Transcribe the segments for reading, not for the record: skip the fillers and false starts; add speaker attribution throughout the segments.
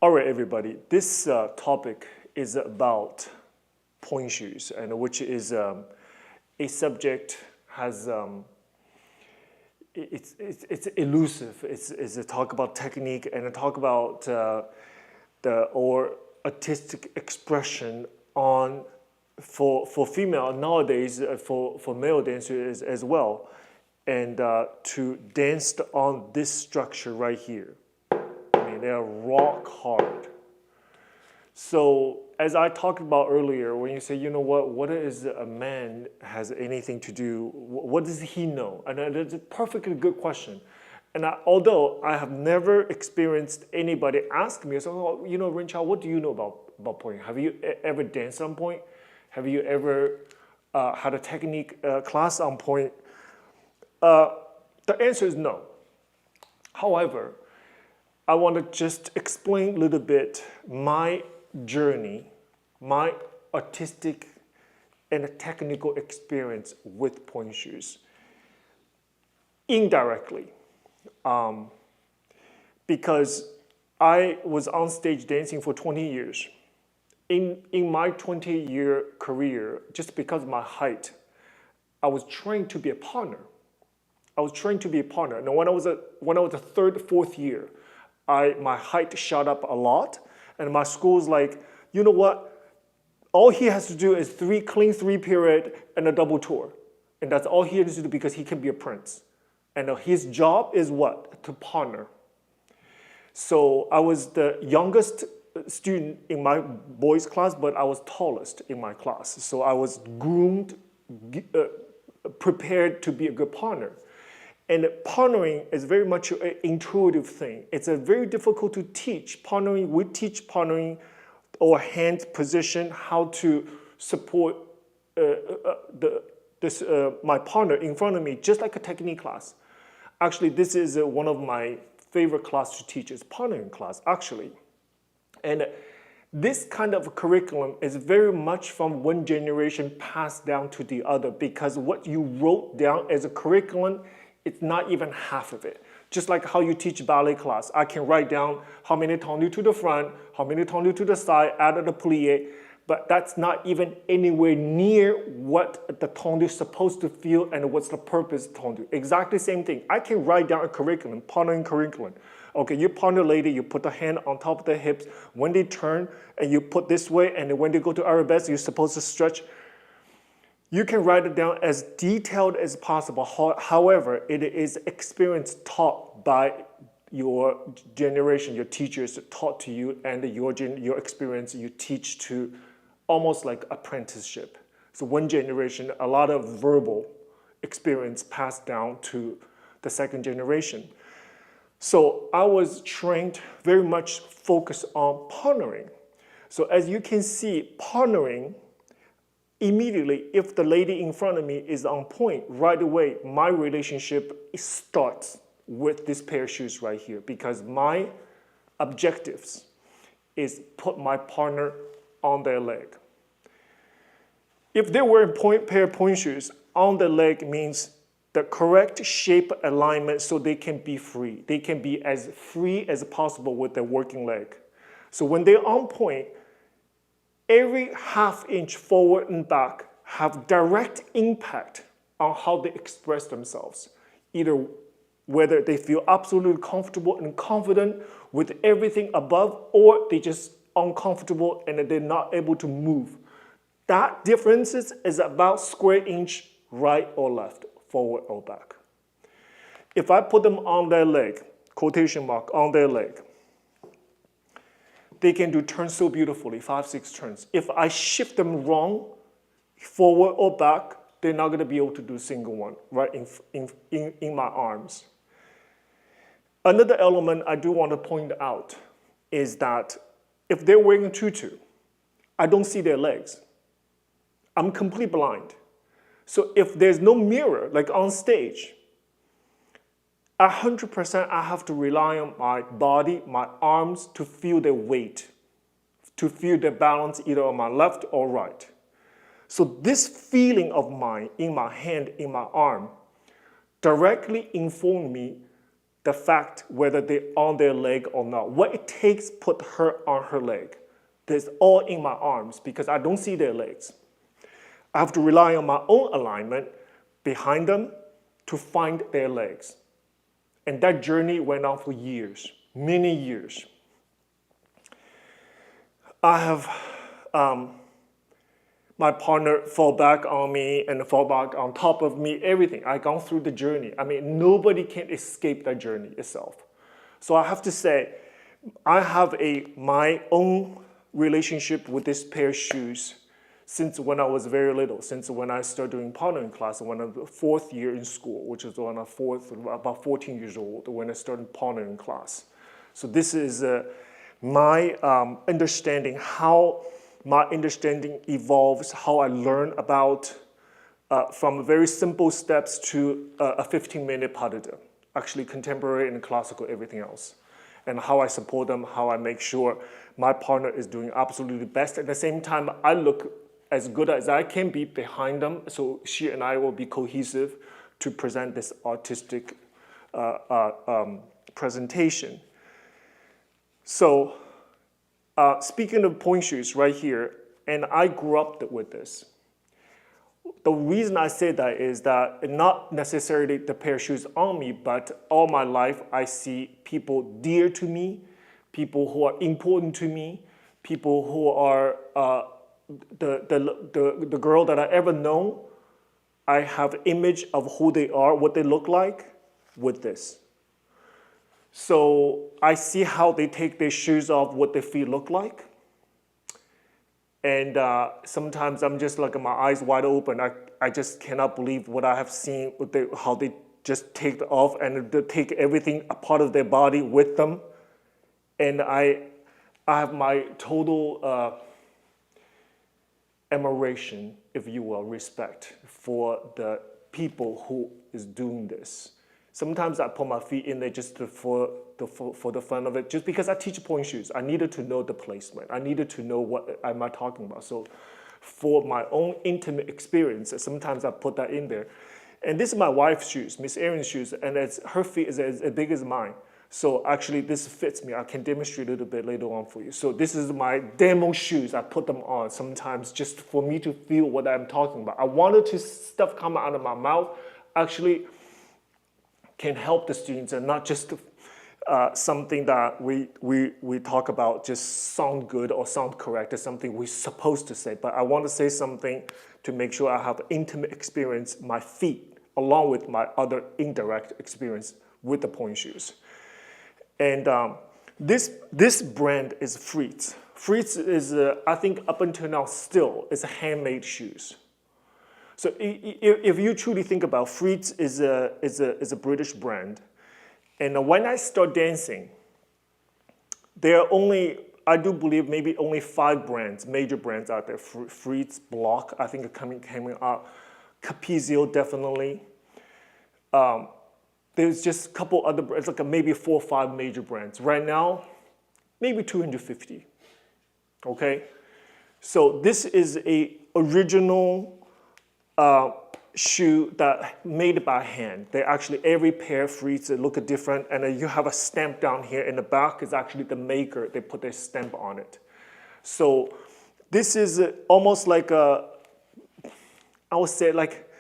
Speaker 1: All right, everybody. This topic is about point shoes, and which is a subject has it's elusive. It's a talk about technique and a talk about or artistic expression on for female nowadays for male dancers as well, and to dance on this structure right here. They're rock hard. So as I talked about earlier, when you say, you know what is a man has anything to do, what does he know? And it's a perfectly good question. And although I have never experienced anybody ask me, so, oh, you know, Runqiao, what do you know about Pointe? Have you ever danced on Pointe? Have you ever had a technique class on Pointe? The answer is no. However, I want to just explain a little bit my journey, my artistic and technical experience with pointe shoes indirectly, because I was on stage dancing for 20 years. In my 20-year career, just because of my height, I was trained to be a partner. And when I was a third, fourth year, my height shot up a lot, and my school's like, you know what? All he has to do is clean three period and a double tour. And that's all he has to do because he can be a prince. And his job is what? To partner. So I was the youngest student in my boys' class, but I was tallest in my class. So I was groomed, prepared to be a good partner. And partnering is very much an intuitive thing. It's a very difficult to teach. Partnering, we teach partnering or hand position, how to support my partner in front of me, just like a technique class. Actually, this is one of my favorite class to teach, is partnering class, actually. And this kind of curriculum is very much from one generation passed down to the other, because what you wrote down as a curriculum, it's not even half of it. Just like how you teach ballet class. I can write down how many tendu to the front, how many tendu to the side, add the plie, but that's not even anywhere near what the tendu is supposed to feel and what's the purpose of tendu. Exactly same thing. I can write down a curriculum, partnering curriculum. Okay, you partner lady, you put the hand on top of the hips. When they turn, and you put this way, and when they go to arabesque, you're supposed to stretch. You can write it down as detailed as possible. However, it is experience taught by your generation, your teachers taught to you, and your experience you teach to almost like apprenticeship. So one generation, a lot of verbal experience passed down to the second generation. So I was trained very much focused on partnering. So as you can see, partnering, immediately, if the lady in front of me is on point, right away, my relationship starts with this pair of shoes right here, because my objectives is put my partner on their leg. If they're wearing pair of pointe shoes, on the leg means the correct shape alignment so they can be free. They can be as free as possible with their working leg. So when they're on point, every half-inch forward and back have direct impact on how they express themselves. Either whether they feel absolutely comfortable and confident with everything above, or they just uncomfortable and they're not able to move. That difference is about square inch right or left, forward or back. If I put them on their leg, quotation mark, on their leg, they can do turns so beautifully, 5, 6 turns. If I shift them wrong, forward or back, they're not going to be able to do a single one right in my arms. Another element I do want to point out is that if they're wearing a tutu, I don't see their legs. I'm completely blind. So if there's no mirror, like on stage, 100% I have to rely on my body, my arms to feel their weight, to feel the balance either on my left or right. So this feeling of mine in my hand, in my arm, directly informed me the fact whether they're on their leg or not. What it takes put her on her leg. That's all in my arms because I don't see their legs. I have to rely on my own alignment behind them to find their legs. And that journey went on for years, many years. I have my partner fall back on me and fall back on top of me, everything. I've gone through the journey. I mean, nobody can escape that journey itself. So I have to say, I have my own relationship with this pair of shoes since when I was very little, since when I started doing partnering class when I was 4th year in school, which is when I was about 14 years old when I started partnering class. So this is my understanding, how my understanding evolves, how I learn about from very simple steps to a 15-minute pas de deux, actually contemporary and classical, everything else. And how I support them, how I make sure my partner is doing absolutely best. At the same time, I look as good as I can be behind them, so she and I will be cohesive to present this artistic presentation. So speaking of pointe shoes right here, and I grew up with this. The reason I say that is that not necessarily the pair of shoes on me, but all my life I see people dear to me, people who are important to me, people who are the girl that I ever known. I have image of who they are, what they look like with this. So I see how they take their shoes off, what their feet look like. And sometimes I'm just like my eyes wide open. I just cannot believe what I have seen, how they just take it off and they take everything, a part of their body with them. And I have my total admiration, if you will, respect for the people who is doing this. Sometimes I put my feet in there just for the fun of it, just because I teach pointe shoes. I needed to know the placement. I needed to know what am I talking about. So for my own intimate experience, sometimes I put that in there. And this is my wife's shoes, Miss Erin's shoes, and her feet is as big as mine. So actually this fits me. I can demonstrate a little bit later on for you. So this is my demo shoes. I put them on sometimes just for me to feel what I'm talking about. I wanted to stuff come out of my mouth actually can help the students and not just something that we talk about just sound good or sound correct. It's something we're supposed to say. But I want to say something to make sure I have intimate experience, my feet, along with my other indirect experience with the pointe shoes. And this brand is Fritz. Fritz is, I think up until now still, is handmade shoes. So if you truly think about Fritz is a British brand. And when I start dancing, there are only, I do believe maybe only 5 brands, major brands out there. Fritz, Block, I think coming out. Capizio, definitely. There's just a couple other brands, like maybe 4 or 5 major brands. Right now, maybe 250, okay? So this is a original shoe that made by hand. They actually, every pair of Fritz, they look different, and then you have a stamp down here in the back is actually the maker. They put their stamp on it. So this is almost like I would say like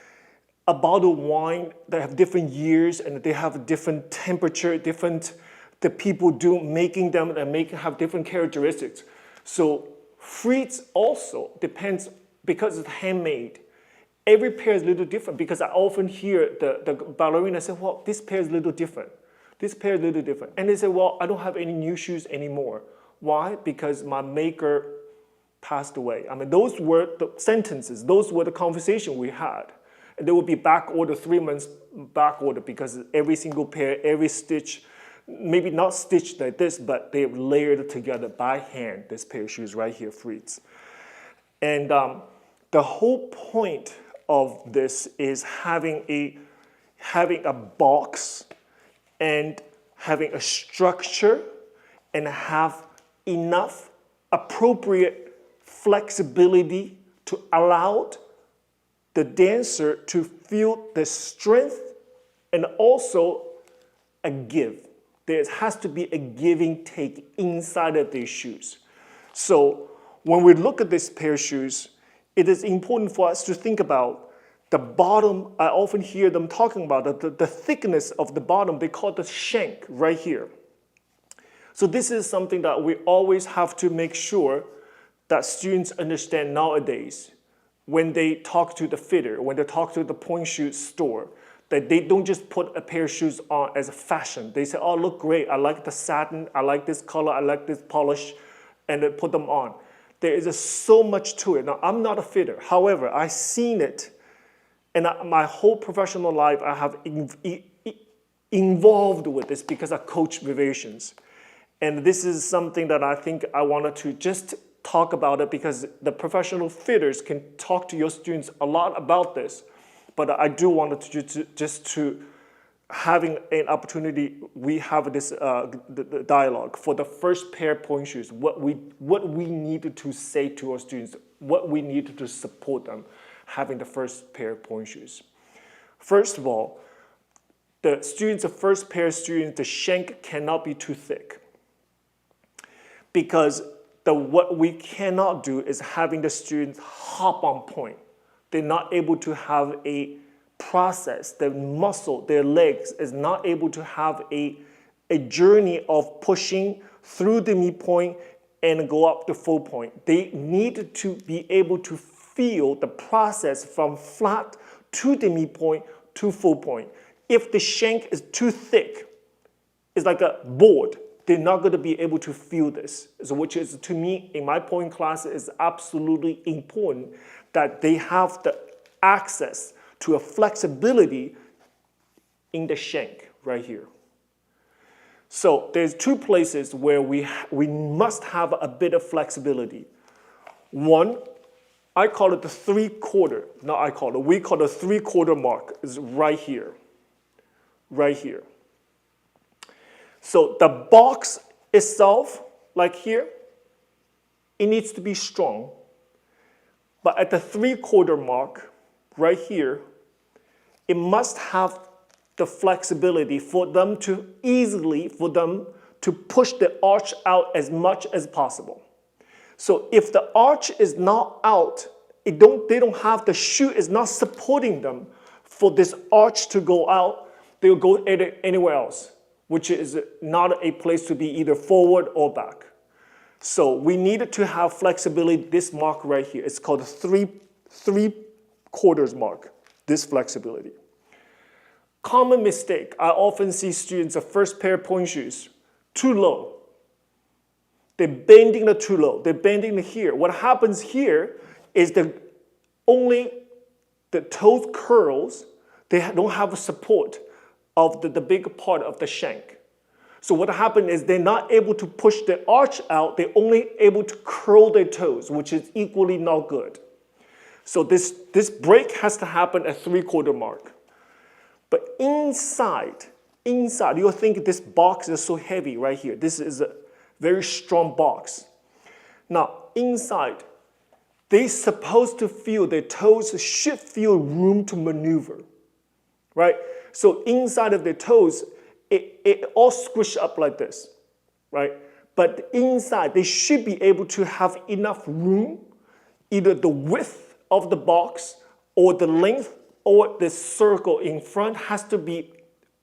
Speaker 1: a bottle of wine that have different years and they have a different temperature, the people making them and have different characteristics. So Fritz also depends, because it's handmade, every pair is a little different, because I often hear the ballerina say, well, this pair is a little different. This pair is a little different. And they say, well, I don't have any new shoes anymore. Why? Because my maker passed away. I mean, those were the sentences, those were the conversation we had. And they would be back order, 3 months back order, because every single pair, every stitch, maybe not stitched like this, but they're layered together by hand, this pair of shoes right here, Fritz. And the whole point of this is having a box and having a structure and have enough appropriate flexibility to allow the dancer to feel the strength and also a give. There has to be a giving take inside of these shoes. So when we look at this pair of shoes, it is important for us to think about the bottom. I often hear them talking about the thickness of the bottom. They call it the shank right here. So this is something that we always have to make sure that students understand nowadays when they talk to the fitter, when they talk to the Pointe shoe store, that they don't just put a pair of shoes on as a fashion. They say, oh, look great. I like the satin. I like this color. I like this polish. And they put them on. There is so much to it. Now, I'm not a fitter. However, I've seen it. And my whole professional life, I have involved with this because I coach Vivacians. And this is something that I think I wanted to just talk about it because the professional fitters can talk to your students a lot about this. But I do want to just to having an opportunity, we have this the dialogue for the first pair of Pointe shoes, what we needed to say to our students, what we needed to support them having the first pair of Pointe shoes. First of all, the first pair of students, the shank cannot be too thick. Because what we cannot do is having the students hop on point. They're not able to have a process, their muscle, their legs is not able to have a journey of pushing through demi point and go up to full point. They need to be able to feel the process from flat to demi point to full point. If the shank is too thick, it's like a board. They're not going to be able to feel this, so which is, to me, in my Pointe class, is absolutely important that they have the access to a flexibility in the shank right here. So there's two places where we must have a bit of flexibility. One, I call it the three-quarter, not I call it, we call it the three-quarter mark, is right here, right here. So the box itself, like here, it needs to be strong. But at the three-quarter mark, right here, it must have the flexibility for them to push the arch out as much as possible. So if the arch is not out, they don't have, the shoe is not supporting them for this arch to go out, they'll go anywhere else, which is not a place to be either forward or back. So we needed to have flexibility, this mark right here. It's called the three-quarters mark, this flexibility. Common mistake, I often see students, the first pair of Pointe shoes, too low. They're bending it too low. They're bending it here. What happens here is only the toes curls, they don't have a support of the big part of the shank. So what happened is they're not able to push the arch out, they're only able to curl their toes, which is equally not good. So this break has to happen at three-quarter mark. But inside, you'll think this box is so heavy right here. This is a very strong box. Now, inside, they're supposed to feel, their toes should feel room to maneuver, right? So inside of their toes, it all squish up like this, right? But inside, they should be able to have enough room, either the width of the box or the length or the circle in front has to be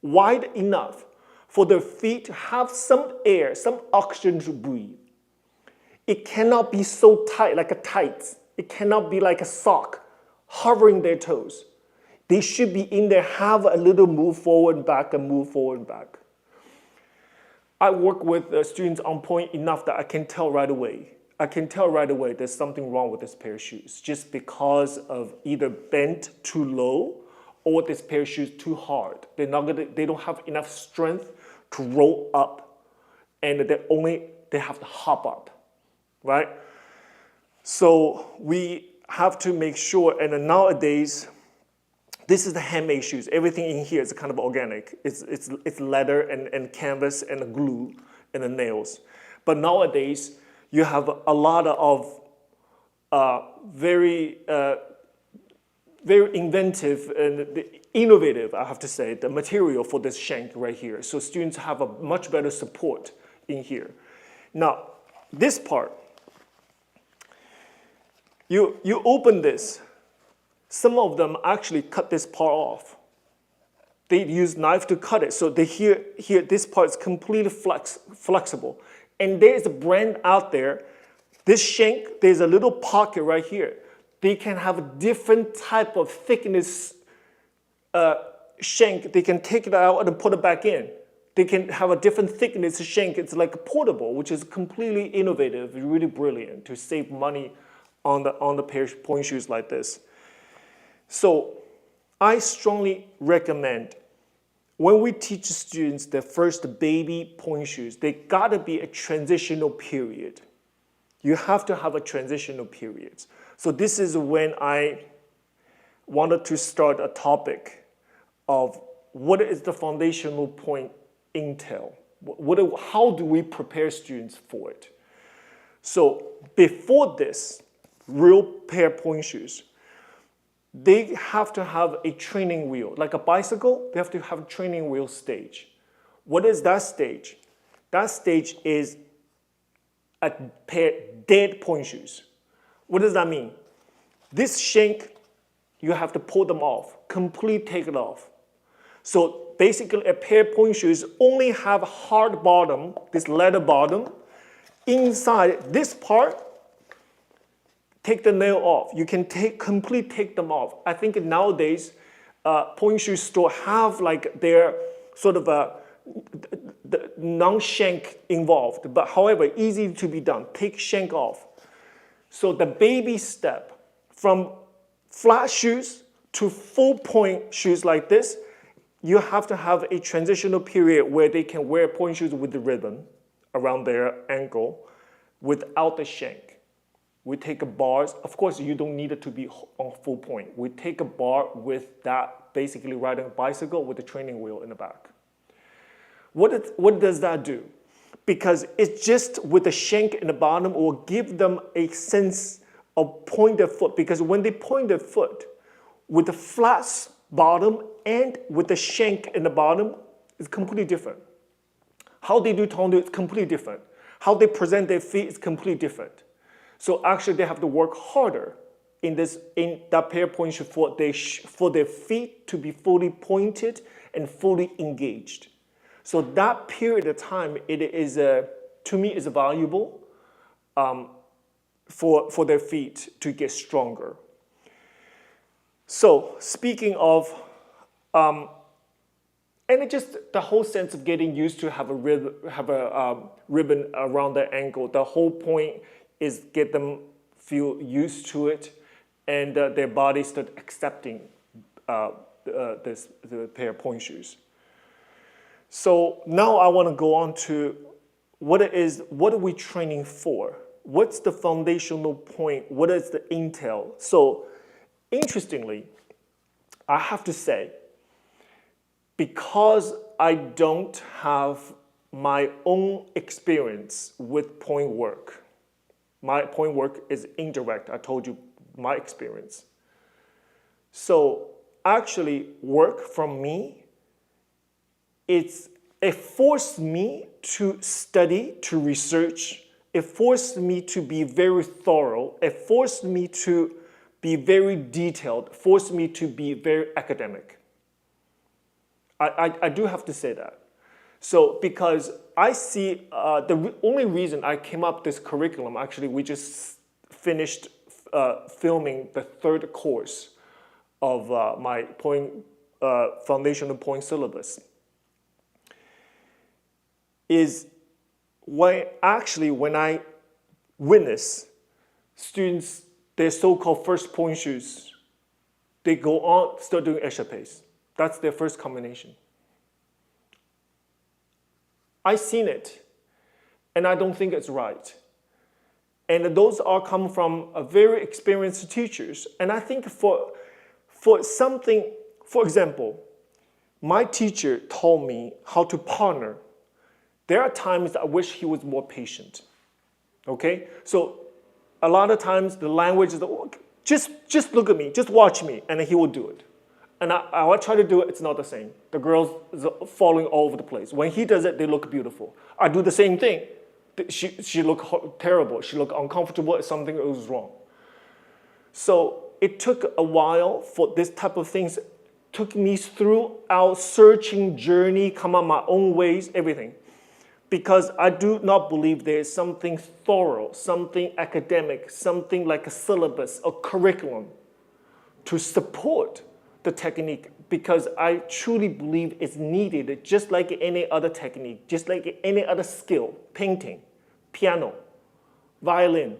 Speaker 1: wide enough for their feet to have some air, some oxygen to breathe. It cannot be so tight, like a tights. It cannot be like a sock hovering their toes. They should be in there, have a little move forward and back and move forward and back. I work with students on Pointe enough that I can tell right away. There's something wrong with this pair of shoes just because of either bent too low or this pair of shoes too hard. They don't have enough strength to roll up, and they have to hop up, right? So we have to make sure, and nowadays, this is the handmade shoes. Everything in here is kind of organic. It's leather and canvas and glue and the nails. But nowadays, you have a lot of very very inventive and innovative, I have to say, the material for this shank right here. So students have a much better support in here. Now, this part, you open this. Some of them actually cut this part off. They use knife to cut it. So they here this part is completely flexible. And there's a brand out there. This shank, there's a little pocket right here. They can have a different type of thickness shank. They can take it out and put it back in. They can have a different thickness shank. It's like portable, which is completely innovative, really brilliant to save money on the pair of pointe shoes like this. So I strongly recommend when we teach students their first baby pointe shoes, they gotta be a transitional period. You have to have a transitional period. So this is when I wanted to start a topic of what is the foundational point entail? How do we prepare students for it? So before this, real pair of pointe shoes, they have to have a training wheel. Like a bicycle, they have to have a training wheel stage. What is that stage? That stage is a pair of dead pointe shoes. What does that mean? This shank, you have to pull them off, completely take it off. So basically a pair of pointe shoes only have a hard bottom, this leather bottom. Inside this part, take the nail off. You can completely take them off. I think nowadays, pointe shoe store have like their sort of the non-shank involved, but however, easy to be done. Take shank off. So the baby step from flat shoes to full point shoes like this, you have to have a transitional period where they can wear pointe shoes with the ribbon around their ankle without the shank. We take a bars, of course you don't need it to be on full point. We take a bar with that, basically riding a bicycle with a training wheel in the back. What does that do? Because it's just with the shank in the bottom will give them a sense of pointed foot, because when they point their foot with the flat bottom and with the shank in the bottom, it's completely different. How they do tone is completely different. How they present their feet is completely different. So actually they have to work harder in that pair of pointe shoes for their feet to be fully pointed and fully engaged. So that period of time, it is to me is valuable for their feet to get stronger. So speaking of, and it just the whole sense of getting used to have a ribbon around their ankle. The whole point is get them feel used to it, and their body start accepting the pair of pointe shoes. So now I want to go on to what are we training for? What's the foundational point? What is the intel? So interestingly, I have to say, because I don't have my own experience with point work, my point work is indirect. I told you my experience. So actually work from me, it forced me to study, to research. It forced me to be very thorough. It forced me to be very detailed, forced me to be very academic. I do have to say that. So because I see the only reason I came up with this curriculum, actually we just finished filming the third course of my foundational point syllabus, is when I witness students, their so-called first pointe shoes, they go on, start doing échappés. That's their first combination. I've seen it, and I don't think it's right. And those are come from a very experienced teachers. And I think for something, for example, my teacher told me how to partner. There are times I wish he was more patient, okay? So a lot of times the language is, Just look at me, just watch me, and he will do it. And I try to do it, it's not the same. The girls is falling all over the place. When he does it, they look beautiful. I do the same thing. She look terrible. She look uncomfortable. Something was wrong. So it took a while for this type of things. Took me through our searching journey, come on my own ways, everything. Because I do not believe there is something thorough, something academic, something like a syllabus, a curriculum to support the technique, because I truly believe it's needed just like any other technique, just like any other skill, painting, piano, violin,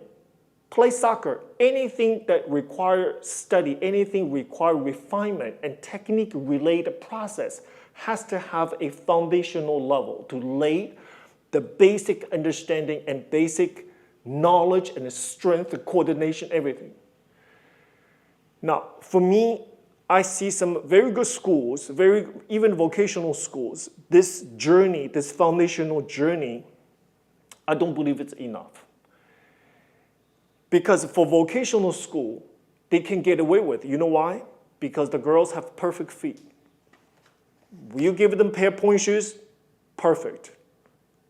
Speaker 1: play soccer, anything that requires study, anything require refinement and technique-related process has to have a foundational level to lay the basic understanding and basic knowledge and the strength, the coordination, everything. Now, for me, I see some very good schools, even vocational schools. This journey, this foundational journey, I don't believe it's enough. Because for vocational school, they can get away with it. You know why? Because the girls have perfect feet. You give them a pair of pointe shoes, perfect.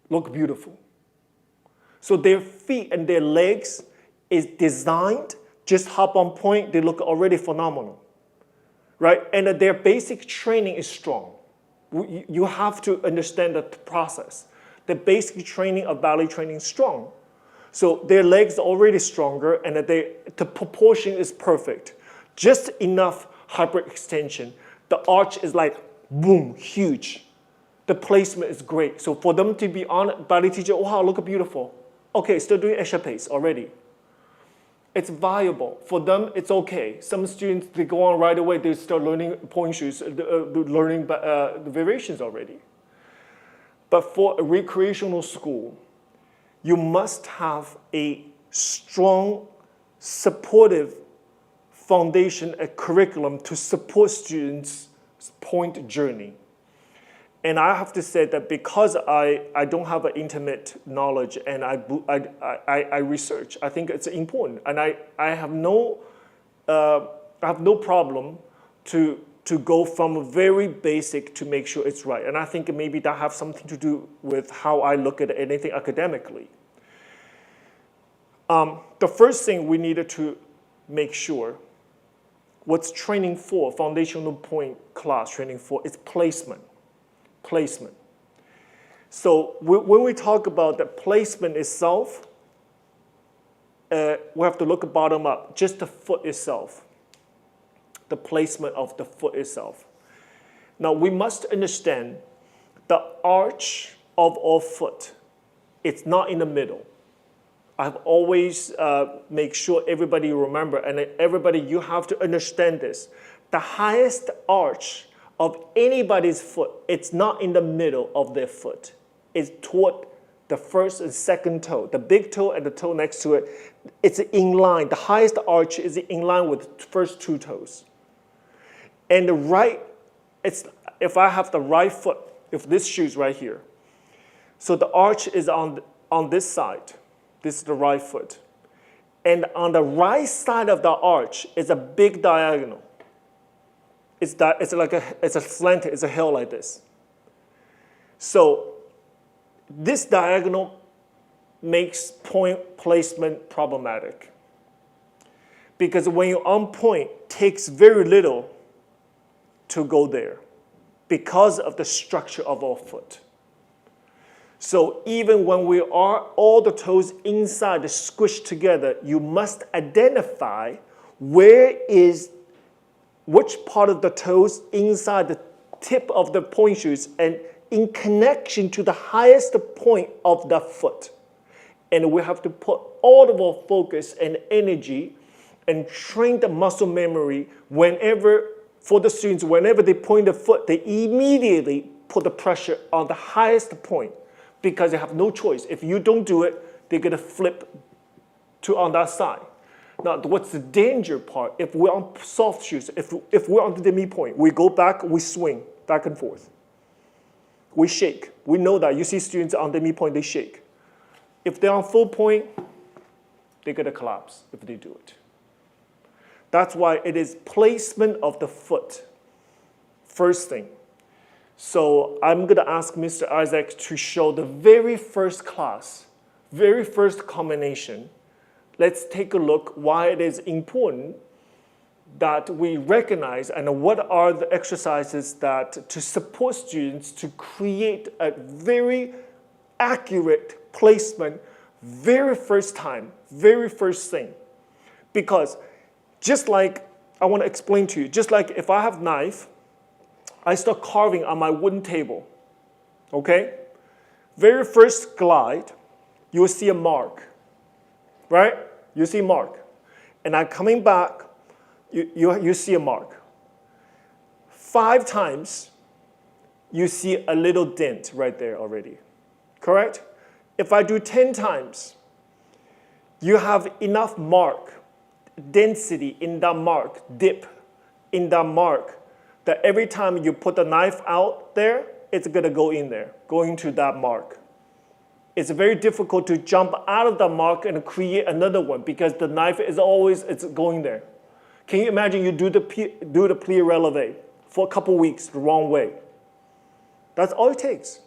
Speaker 1: Look beautiful. So their feet and their legs is designed, just hop on point, they look already phenomenal. Right? And their basic training is strong. You have to understand the process. The basic training of ballet training is strong. So their legs are already stronger and the proportion is perfect. Just enough hyperextension. The arch is like, boom, huge. The placement is great. So for them to be on ballet teacher, wow, look beautiful. Okay, still doing échappés already. It's viable. For them, it's okay. Some students, they go on right away, they start learning pointe shoes, learning the variations already. But for a recreational school, you must have a strong, supportive foundation, a curriculum to support students' pointe journey. And I have to say that because I don't have an intimate knowledge and I research, I think it's important. And I have no problem to go from very basic to make sure it's right. And I think maybe that has something to do with how I look at anything academically. The first thing we needed to make sure what's training for, foundational point class training for, is placement. Placement. So when we talk about the placement itself, we have to look bottom up, just the foot itself, the placement of the foot itself. Now we must understand the arch of our foot, it's not in the middle. I've always make sure everybody remember, and everybody, you have to understand this. The highest arch of anybody's foot, it's not in the middle of their foot. It's toward the first and second toe, the big toe and the toe next to it. It's in line. The highest arch is in line with the first two toes. And the right, if I have the right foot, if this shoe's right here, so the arch is on this side. This is the right foot. And on the right side of the arch is a big diagonal. It's a slant, it's a hill like this. So this diagonal makes point placement problematic. Because when you're on point, it takes very little to go there because of the structure of our foot. So even when we are all the toes inside, squished together, you must identify which part of the toes inside the tip of the pointe shoes and in connection to the highest point of the foot. And we have to put all of our focus and energy and train the muscle memory for the students, whenever they point the foot, they immediately put the pressure on the highest point because they have no choice. If you don't do it, they're gonna flip on that side. Now, what's the danger part? If we're on soft shoes, if we're on the demi point, we go back, we swing back and forth. We shake. We know that. You see students on demi point, they shake. If they're on full point, they're gonna collapse if they do it. That's why it is placement of the foot, first thing. So I'm going to ask Mr. Isaac to show the very first class, very first combination. Let's take a look why it is important that we recognize and what are the exercises that to support students to create a very accurate placement very first time, very first thing. Because just like, I want to explain to you, just like if I have a knife, I start carving on my wooden table, okay? Very first glide, you will see a mark, right? You see a mark. And I'm coming back, you see a mark. 5 times, you see a little dent right there already, correct? If I do 10 times, you have enough mark, density in that mark, dip in that mark, that every time you put the knife out there, it's going to go in there, going to that mark. It's very difficult to jump out of the mark and create another one because the knife is always it's going there. Can you imagine you do the plie releve for a couple weeks the wrong way? That's all it takes.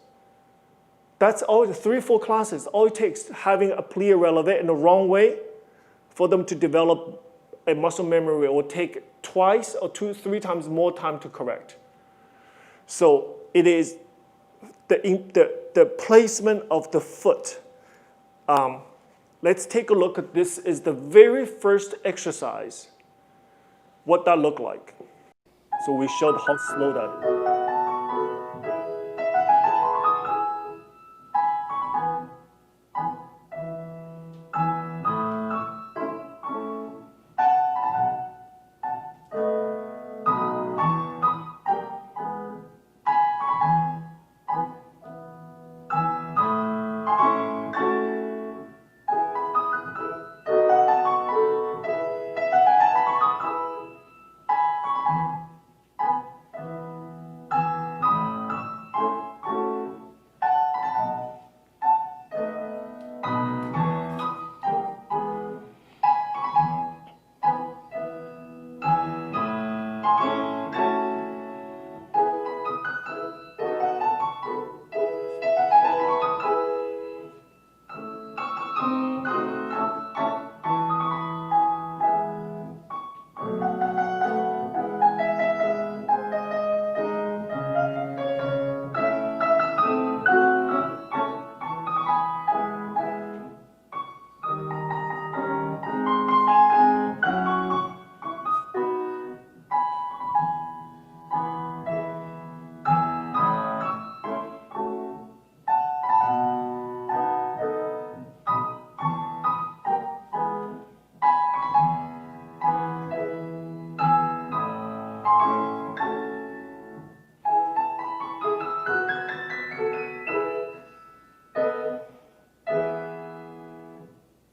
Speaker 1: That's all, 3-4 classes, all it takes, having a plie releve in the wrong way for them to develop a muscle memory. It will take twice or 2-3 times more time to correct. So it is the placement of the foot. Let's take a look at this is the very first exercise, what that looked like. So we showed how slow that is.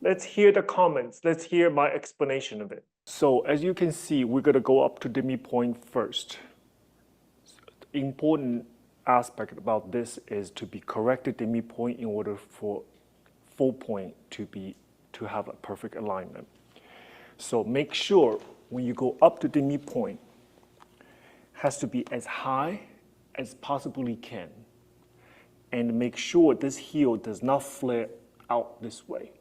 Speaker 1: Let's hear the comments. Let's hear my explanation of it. So as you can see, we're going to go up to demi point first. The important aspect about this is to be corrected demi point in order for full point to have a perfect alignment. So make sure when you go up to demi point, has to be as high as possibly can. And make sure this heel does not flare out this way.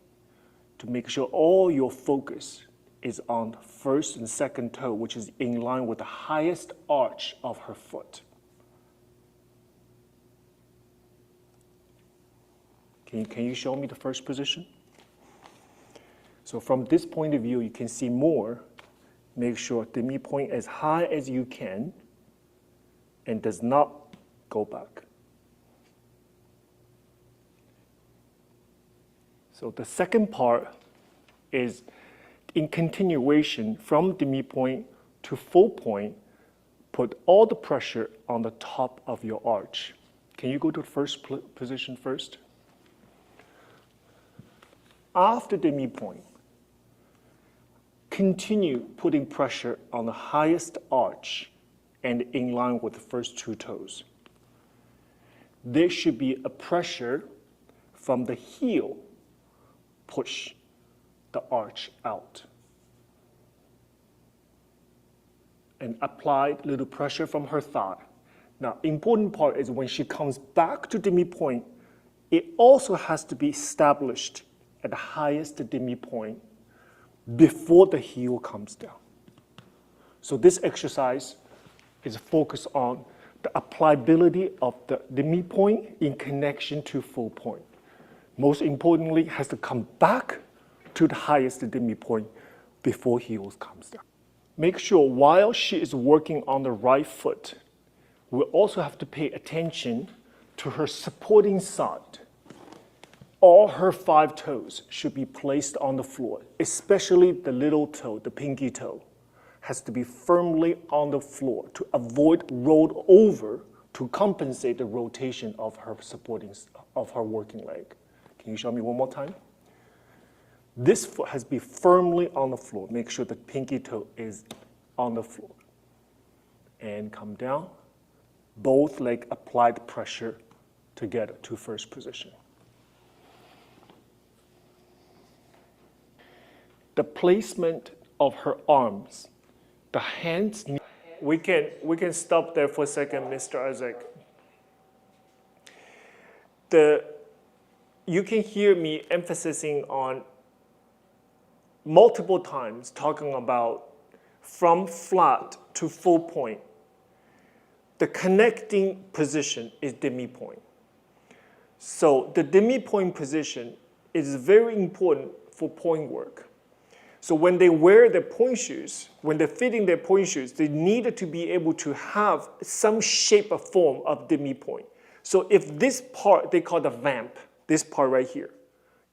Speaker 1: To make sure all your focus is on first and second toe, which is in line with the highest arch of her foot. Can you show me the first position? So from this point of view, you can see more. Make sure demi point as high as you can and does not go back. So the second part is in continuation from demi point to full point, put all the pressure on the top of your arch. Can you go to the first position first? After demi point, continue putting pressure on the highest arch and in line with the first 2 toes. There should be a pressure from the heel, push the arch out. and apply a little pressure from her thigh. Now, important part is when she comes back to demi point, it also has to be established at the highest demi point before the heel comes down. So this exercise is focused on the applicability of the demi point in connection to full point. Most importantly, has to come back to the highest demi point before heels comes down. Make sure while she is working on the right foot, we also have to pay attention to her supporting side. All her 5 toes should be placed on the floor, especially the little toe, the pinky toe, has to be firmly on the floor to avoid rolled over to compensate the rotation of her of her working leg. Can you show me one more time? This foot has to be firmly on the floor. Make sure the pinky toe is on the floor. And come down. Both legs applied pressure together to first position. The placement of her arms, the hands. We can stop there for a second, Mr. Isaac. You can hear me emphasizing on multiple times talking about from flat to full point. The connecting position is demi point. So the demi point position is very important for point work. So when they wear their point shoes, when they're fitting their point shoes, they needed to be able to have some shape or form of demi point. So if this part, they call the vamp, this part right here,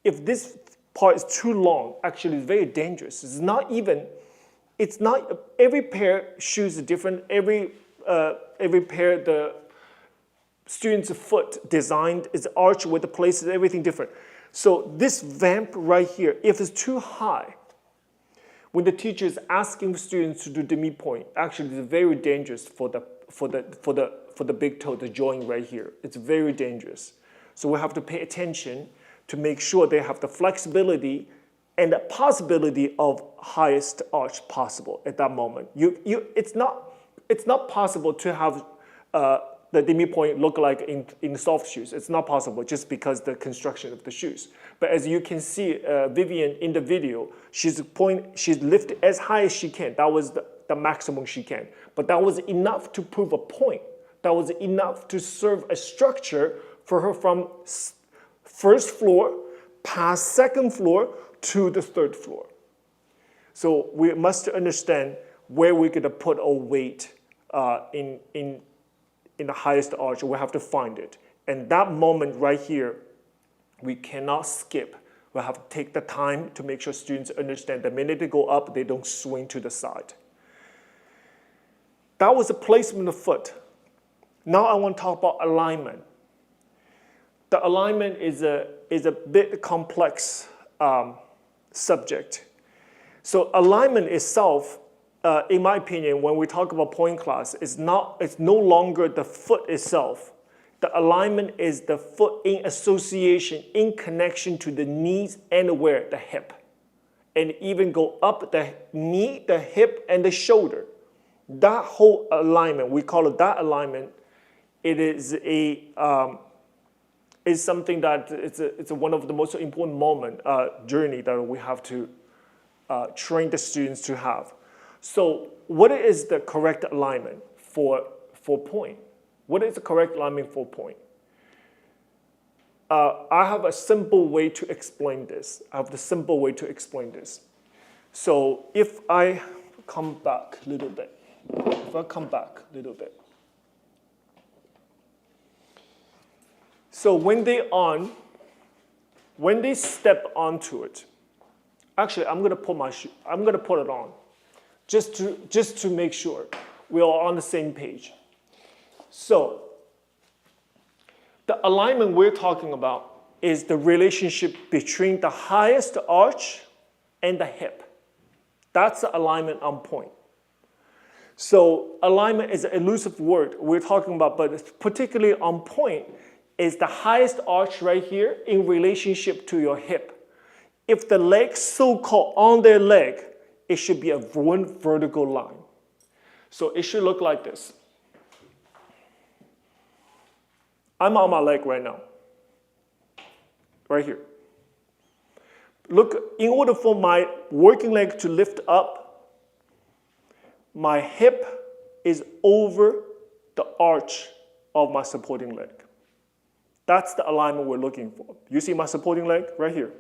Speaker 1: if this part is too long, actually it's very dangerous. It's not, every pair of shoes is different, every pair, the student's foot designed is arched with the places, everything different. So this vamp right here, if it's too high, when the teacher is asking students to do demi point, actually it's very dangerous for the big toe, the joint right here. It's very dangerous. So we have to pay attention to make sure they have the flexibility and the possibility of highest arch possible at that moment. It's not possible to have the demi point look like in soft shoes. It's not possible just because the construction of the shoes. But as you can see, Vivian in the video, she's lifted as high as she can. That was the maximum she can. But that was enough to prove a point. That was enough to serve a structure for her from first floor past second floor to the third floor. So we must understand where we're going to put our weight in the highest arch. We have to find it. And that moment right here, we cannot skip. We have to take the time to make sure students understand the minute they go up, they don't swing to the side. That was the placement of foot. Now I want to talk about alignment. The alignment is a bit complex subject. So alignment itself, in my opinion, when we talk about point class, it's no longer the foot itself. The alignment is the foot in association, in connection to the knees and where? The hip. And even go up the knee, the hip, and the shoulder. That whole alignment, we call it that alignment, it is is something that it's one of the most important journey that we have to train the students to have. So what is the correct alignment for point? What is the correct alignment for point? I have a simple way to explain this. So if I come back a little bit, So when they step onto it, actually I'm gonna put it on, just to make sure we're all on the same page. So the alignment we're talking about is the relationship between the highest arch and the hip. That's the alignment on point. So alignment is an elusive word we're talking about, but particularly on point is the highest arch right here in relationship to your hip. If the leg so-called on their leg, it should be one vertical line. So it should look like this. I'm on my leg right now, right here. Look, in order for my working leg to lift up, my hip is over the arch of my supporting leg. That's the alignment we're looking for. You see my supporting leg right here.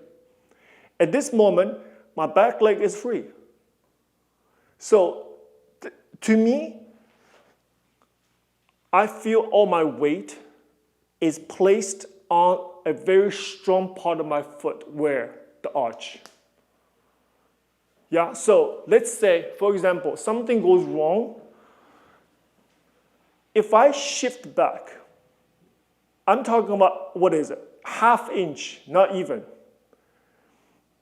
Speaker 1: At this moment, my back leg is free. So to me, I feel all my weight is placed on a very strong part of my foot, where the arch. Yeah, so let's say, for example, something goes wrong. If I shift back, I'm talking about, what is it? Half inch, not even.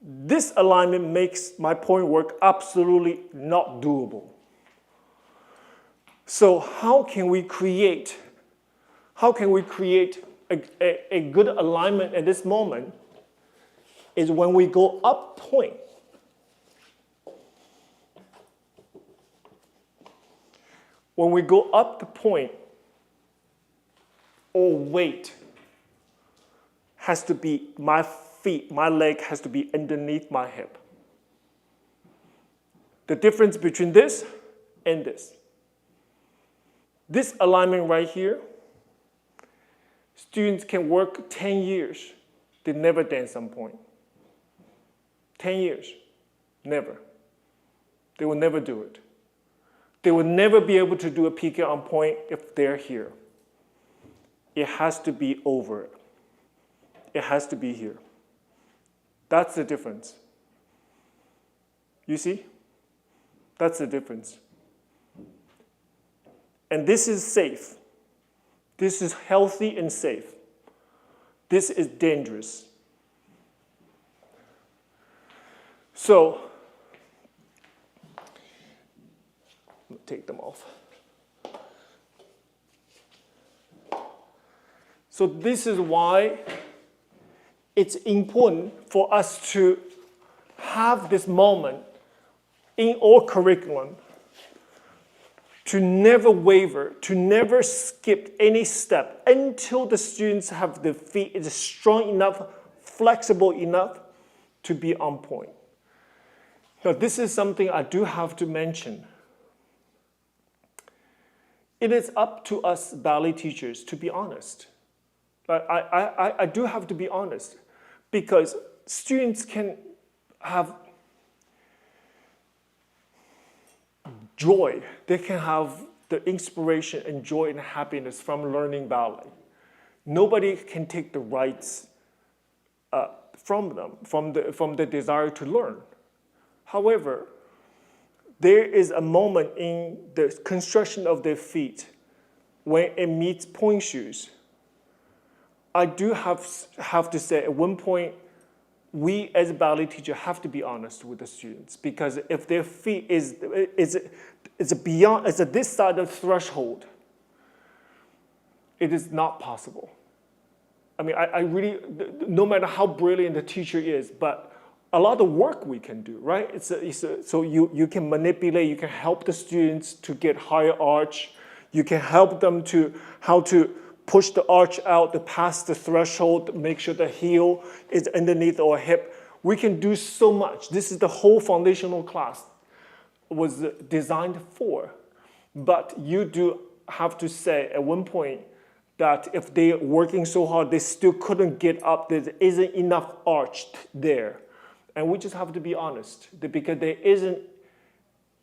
Speaker 1: This alignment makes my point work absolutely not doable. So how can we create a good alignment at this moment is when we go up point. When we go up the point, all weight has to be, my leg has to be underneath my hip. The difference between this and this alignment right here, students can work 10 years. They never dance on point. 10 years, never. They will never do it. They will never be able to do a piqué on point if they're here. It has to be over. It has to be here. That's the difference. You see? That's the difference. And this is safe. This is healthy and safe. This is dangerous. So, take them off. So this is why it's important for us to have this moment in our curriculum, to never waver, to never skip any step until the students have the feet is strong enough, flexible enough to be on point. Now, this is something I do have to mention. It is up to us ballet teachers to be honest. I do have to be honest, because students can have joy. They can have the inspiration and joy and happiness from learning ballet. Nobody can take the rights from them, from the desire to learn. However, there is a moment in the construction of their feet when it meets point shoes. I do have to say, at one point, we as a ballet teacher have to be honest with the students, because if their feet is at this side of the threshold, it is not possible. I mean, I really, no matter how brilliant the teacher is, but a lot of work we can do, right? So you can manipulate, you can help the students to get higher arch, you can help them to how to push the arch out to pass the threshold, make sure the heel is underneath our hip. We can do so much. This is the whole foundational class was designed for. But you do have to say at one point that if they're working so hard, they still couldn't get up, there isn't enough arch there. And we just have to be honest, because there isn't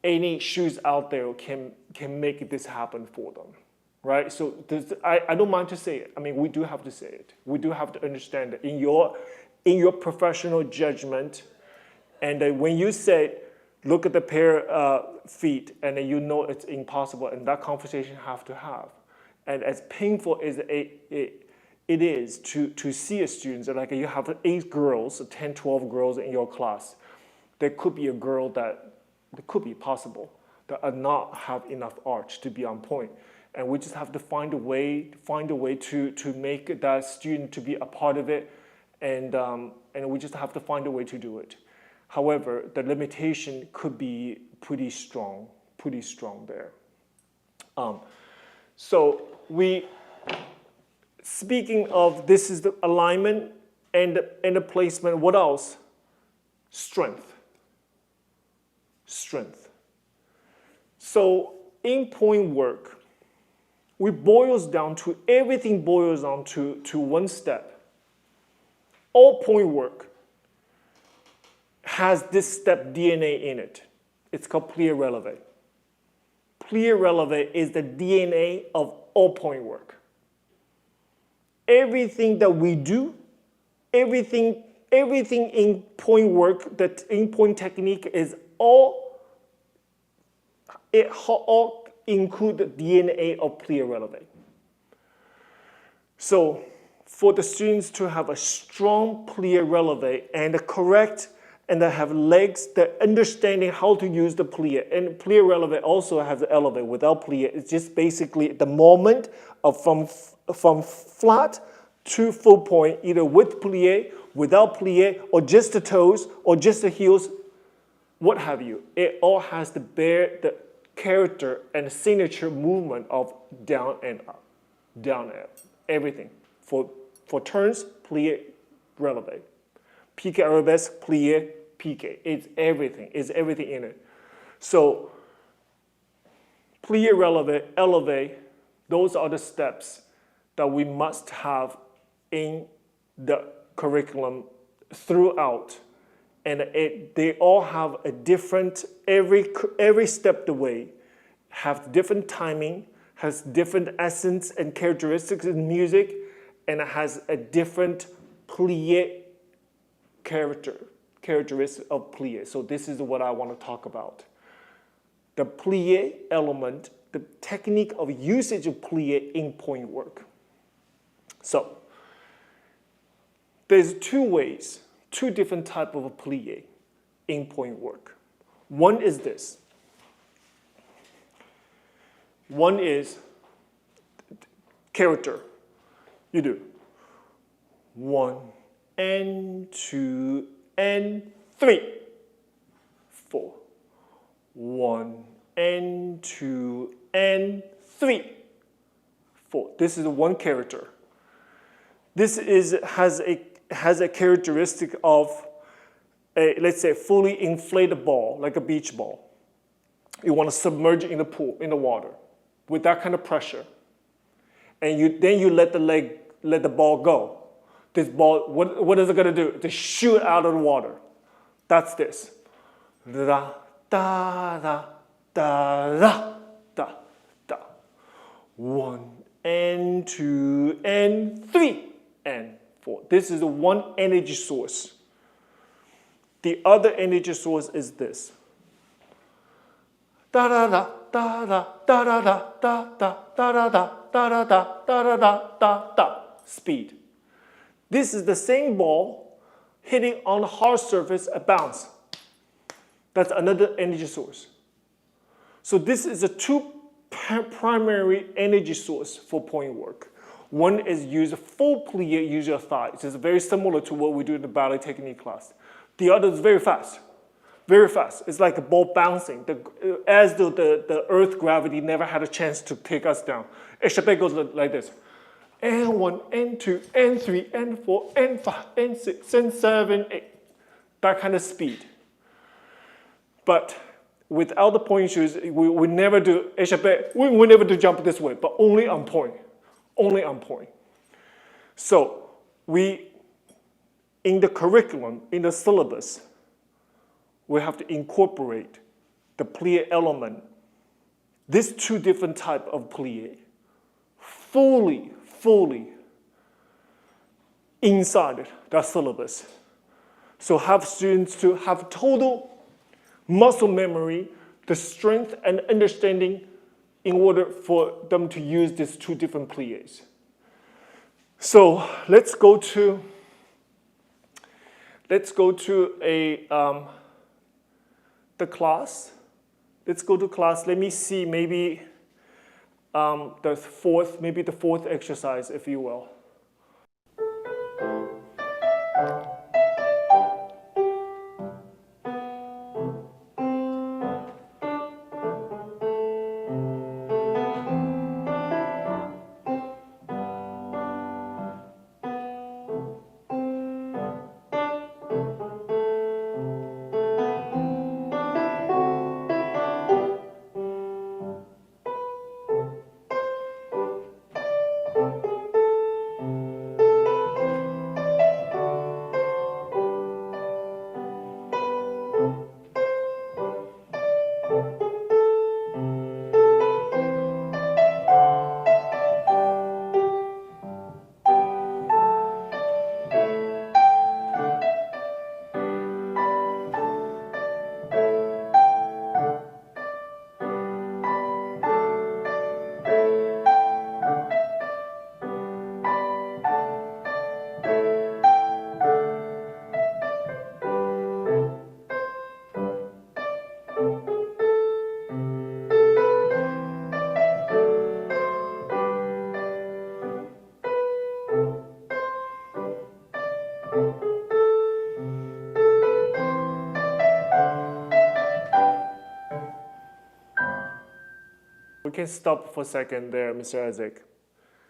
Speaker 1: any shoes out there can make this happen for them. Right? So I don't mind to say it. I mean, we do have to say it. We do have to understand that in your professional judgment, and when you say, look at the pair of feet, and then you know it's impossible, and that conversation you have to have. And as painful as it is to see a student, like you have 8 girls, 10, 12 girls in your class, there could be a girl that it could be possible that are not have enough arch to be on point. And we just have to find a way to make that student to be a part of it, and we just have to find a way to do it. However, the limitation could be pretty strong there. So speaking of, this is the alignment and the placement. What else? Strength. Strength. So in point work, everything boils down to one step. All point work has this step DNA in it. It's called plie releve. Plie releve is the DNA of all point work. Everything that we do, everything in point work, that in point technique is all include the DNA of plie releve. So for the students to have a strong plie releve and a correct and they have legs, the understanding how to use the plie. And plie releve also has the elevate. Without plie, it's just basically the moment of from flat to full point, either with plie, without plie, or just the toes, or just the heels, what have you. It all has to bear the character and signature movement of down and up, down and up, everything. For turns, plie, releve. Pique arabesque, plie, pique. It's everything in it. So plie, releve, elevate, those are the steps that we must have in the curriculum throughout. And they all have a different, every step the way, have different timing, has different essence and characteristics in music, and it has a different plie characteristic of plie. So this is what I want to talk about. The plie element, the technique of usage of plie in point work. So there's two different types of plie in point work. One is this. One is character. You do 1 and 2 and 3, 4. 1 and 2 and 3, 4. This is one character. This has a characteristic of let's say, fully inflated ball, like a beach ball. You want to submerge it in the pool, in the water, with that kind of pressure. And then you let the ball go. This ball, what is it going to do? To shoot out of the water. That's this. Da, da, da, da, da, da, da. 1 and 2 and 3 and 4. This is the one energy source. The other energy source is this. Da da da da da da da da da da da da da da da da da da da. Speed. This is the same ball hitting on a hard surface, a bounce. That's another energy source. So this is a two primary energy source for point work. One is use a full plie, use your thigh. It's very similar to what we do in the ballet technique class. The other is very fast. Very fast. It's like a ball bouncing, as though the Earth gravity never had a chance to take us down. It goes like this. And 1, and 2, and 3, and 4, and 5, and 6, and 7, 8. That kind of speed. But without the point shoes, we never do we never do jump this way, but only on point. Only on point. So in the curriculum, in the syllabus, we have to incorporate the plie element, these two different types of plie, fully inside that syllabus. So have students to have total muscle memory, the strength and understanding in order for them to use these two different plies. So let's go to the class. Let's go to class. Let me see maybe the fourth exercise, if you will. We can stop for a second there, Mr. Isaac.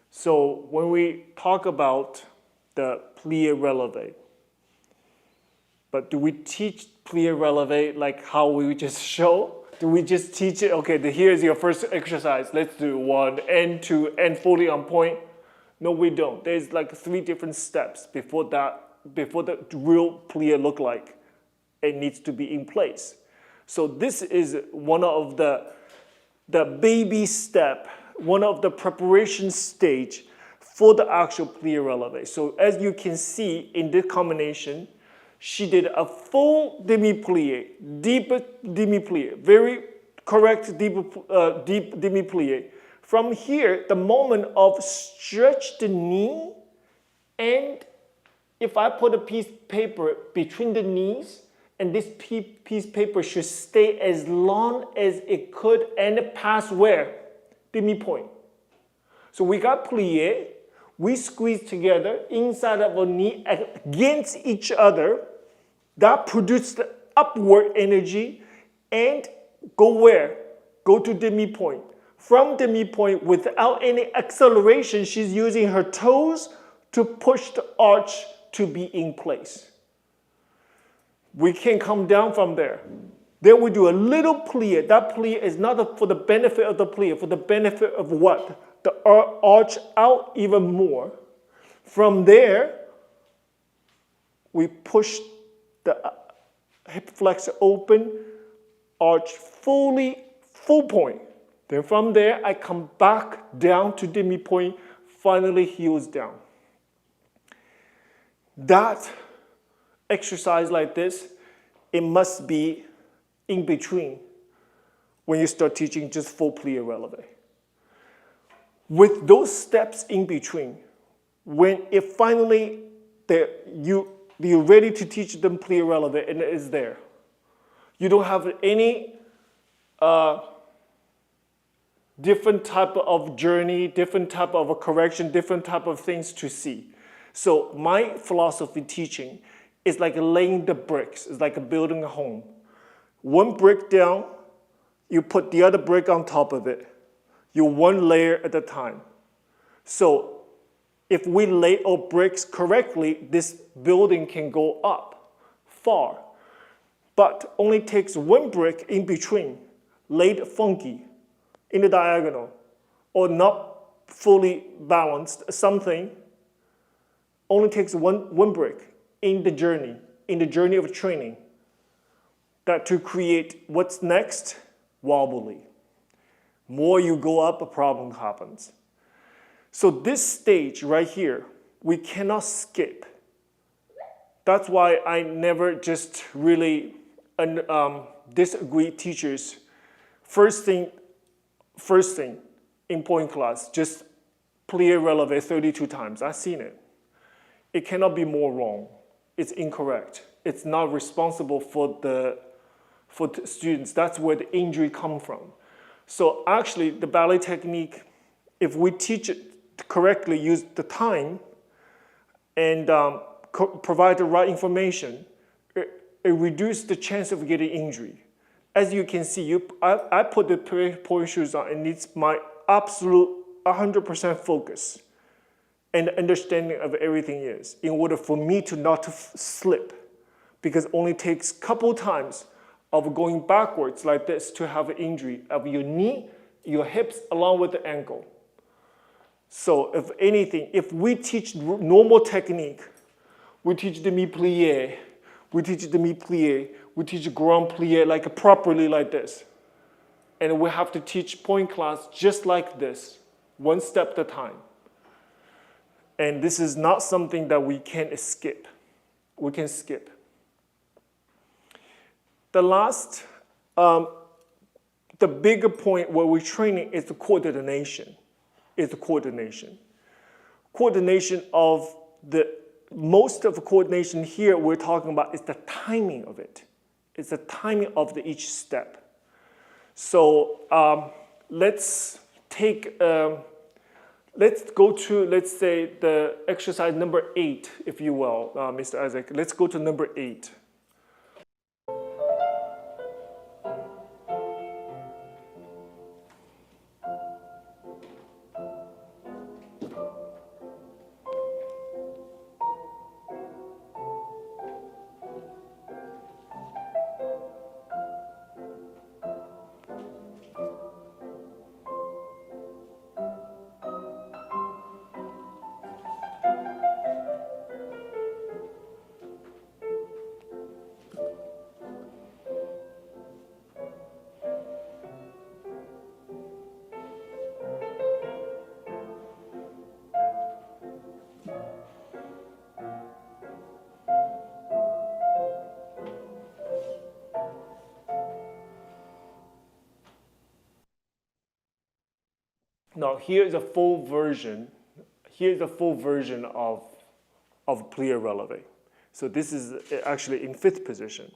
Speaker 1: So when we talk about the plie releve, but do we teach plie releve like how we just show? Do we just teach it, okay, here's your first exercise, let's do 1 and 2 and fully on point? No, we don't. There's like 3 different steps before the real plie look like it needs to be in place. So this is one of the baby step, one of the preparation stage for the actual plie releve. So as you can see in this combination, she did a full demi-plie, deep demi-plie, very correct deep demi-plie. From here, the moment of stretch the knee, and if I put a piece of paper between the knees, and this piece of paper should stay as long as it could and pass where? Demi-point. So we got plie, we squeeze together inside of our knee against each other. That produced the upward energy and go where? Go to demi-point. From demi-point, without any acceleration, she's using her toes to push the arch to be in place. We can come down from there. Then we do a little plie. That plie is not for the benefit of the plie, for the benefit of what? The arch out even more. From there, we push the hip flexor open, arch full point. Then from there, I come back down to demi-point, finally heels down. That exercise like this, it must be in between when you start teaching just full plie releve. With those steps in between, when it finally, you're ready to teach them plie releve and it is there. You don't have any different type of journey, different type of a correction, different type of things to see. So my philosophy teaching is like laying the bricks. It's like building a home. One brick down, you put the other brick on top of it. You're one layer at a time. So if we lay our bricks correctly, this building can go up far. But only takes one brick in between, laid funky, in the diagonal, or not fully balanced, something, only takes one brick in the journey of training, that to create what's next, wobbly. More you go up, a problem happens. So this stage right here, we cannot skip. That's why I never just really disagree teachers. First thing in Pointe class, just plie releve 32 times. I've seen it. It cannot be more wrong. It's incorrect. It's not responsible for the students. That's where the injury comes from. So actually, the ballet technique, if we teach it correctly, use the time, and provide the right information, it reduces the chance of getting injury. As you can see, I put the Pointe shoes on, and it's my absolute 100% focus and understanding of everything is, in order for me to not to slip, because it only takes a couple times of going backwards like this to have an injury of your knee, your hips, along with the ankle. So if anything, if we teach normal technique, we teach demi-plie, we teach demi-plie, we teach grand plie like properly like this. And we have to teach Pointe class just like this, one step at a time. And this is not something that we can skip. We can skip. The last, the bigger point where we're training is the coordination. Coordination of most of the coordination here we're talking about is the timing of it. It's the timing of each step. So let's go to, let's say, the exercise number 8, if you will, Mr. Isaac. Let's go to number 8. Now here's a full version. Here's a full version of plie releve. So this is actually in fifth position.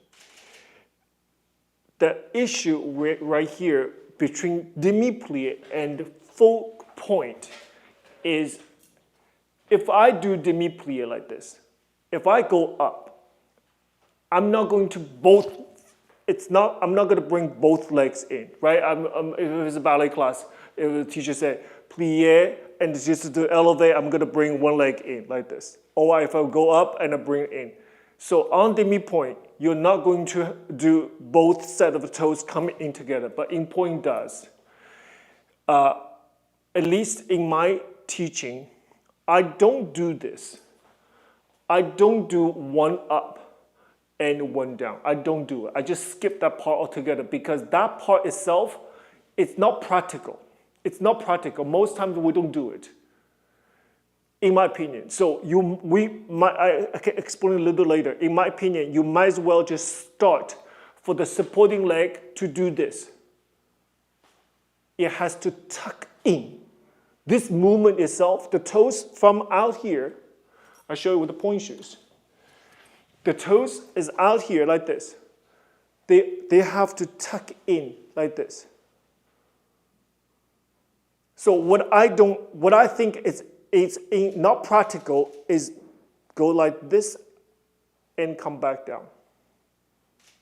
Speaker 1: The issue right here between demi-plie and full point is if I do demi-plie like this, if I go up, I'm not going to I'm not going to bring both legs in, right? If it was a ballet class, if the teacher said plie and just to elevate, I'm going to bring one leg in like this. Or if I go up and I bring it in. So on demi-point, you're not going to do both set of toes coming in together, but in point does. At least in my teaching, I don't do this. I don't do one up and one down. I don't do it. I just skip that part altogether because that part itself, it's not practical. It's not practical. Most times we don't do it, in my opinion. So I can explain a little later. In my opinion, you might as well just start for the supporting leg to do this. It has to tuck in. This movement itself, the toes from out here, I'll show you with the point shoes. The toes is out here like this. They have to tuck in like this. So what I think is not practical is go like this and come back down.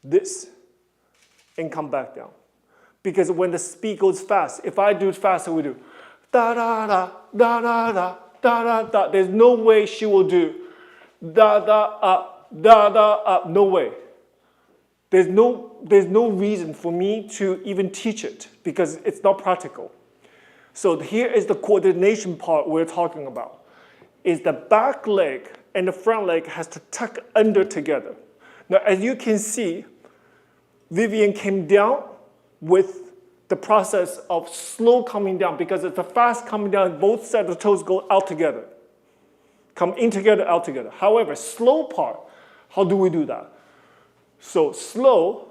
Speaker 1: This and come back down. Because when the speed goes fast, if I do it faster, we do da da da da da da da da da. There's no way she will do da da up. Da, da, up, no way. There's no reason for me to even teach it because it's not practical. So here is the coordination part we're talking about. Is the back leg and the front leg has to tuck under together. Now, as you can see, Vivian came down with the process of slow coming down because it's a fast coming down, both sets of toes go out together. Come in together, out together. However, slow part, how do we do that? So slow,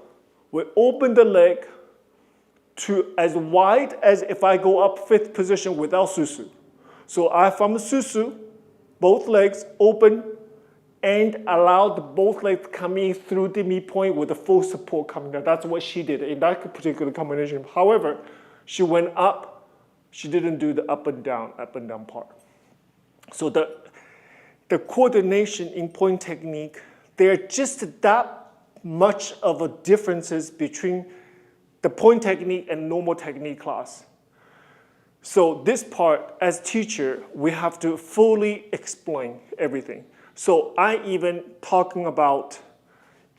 Speaker 1: we open the leg to as wide as if I go up fifth position without susu. So from susu, both legs open and allow both legs coming through demi-point with the full support coming down. That's what she did in that particular combination. However, she went up, she didn't do the up and down part. So the coordination in point technique, there are just that much of a differences between the point technique and normal technique class. So this part, as teacher, we have to fully explain everything. So I even talking about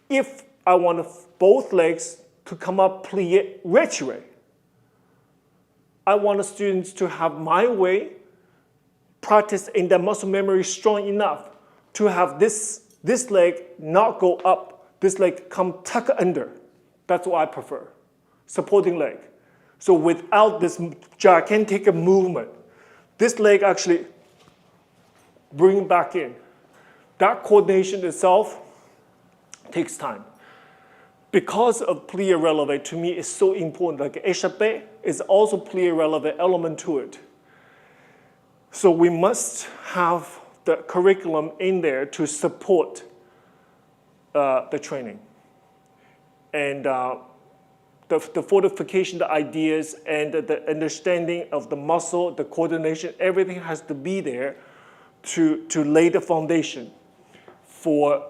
Speaker 1: if I want both legs to come up plie retro, I want the students to have my way, practice in their muscle memory strong enough to have this leg not go up, this leg come tuck under. That's what I prefer, supporting leg. So without this gigantic movement, this leg actually bring back in. That coordination itself takes time. Because of plie releve, to me, is so important. Like échappé is also plie releve element to it. So we must have the curriculum in there to support the training. And the fortification, the ideas, and the understanding of the muscle, the coordination, everything has to be there to lay the foundation for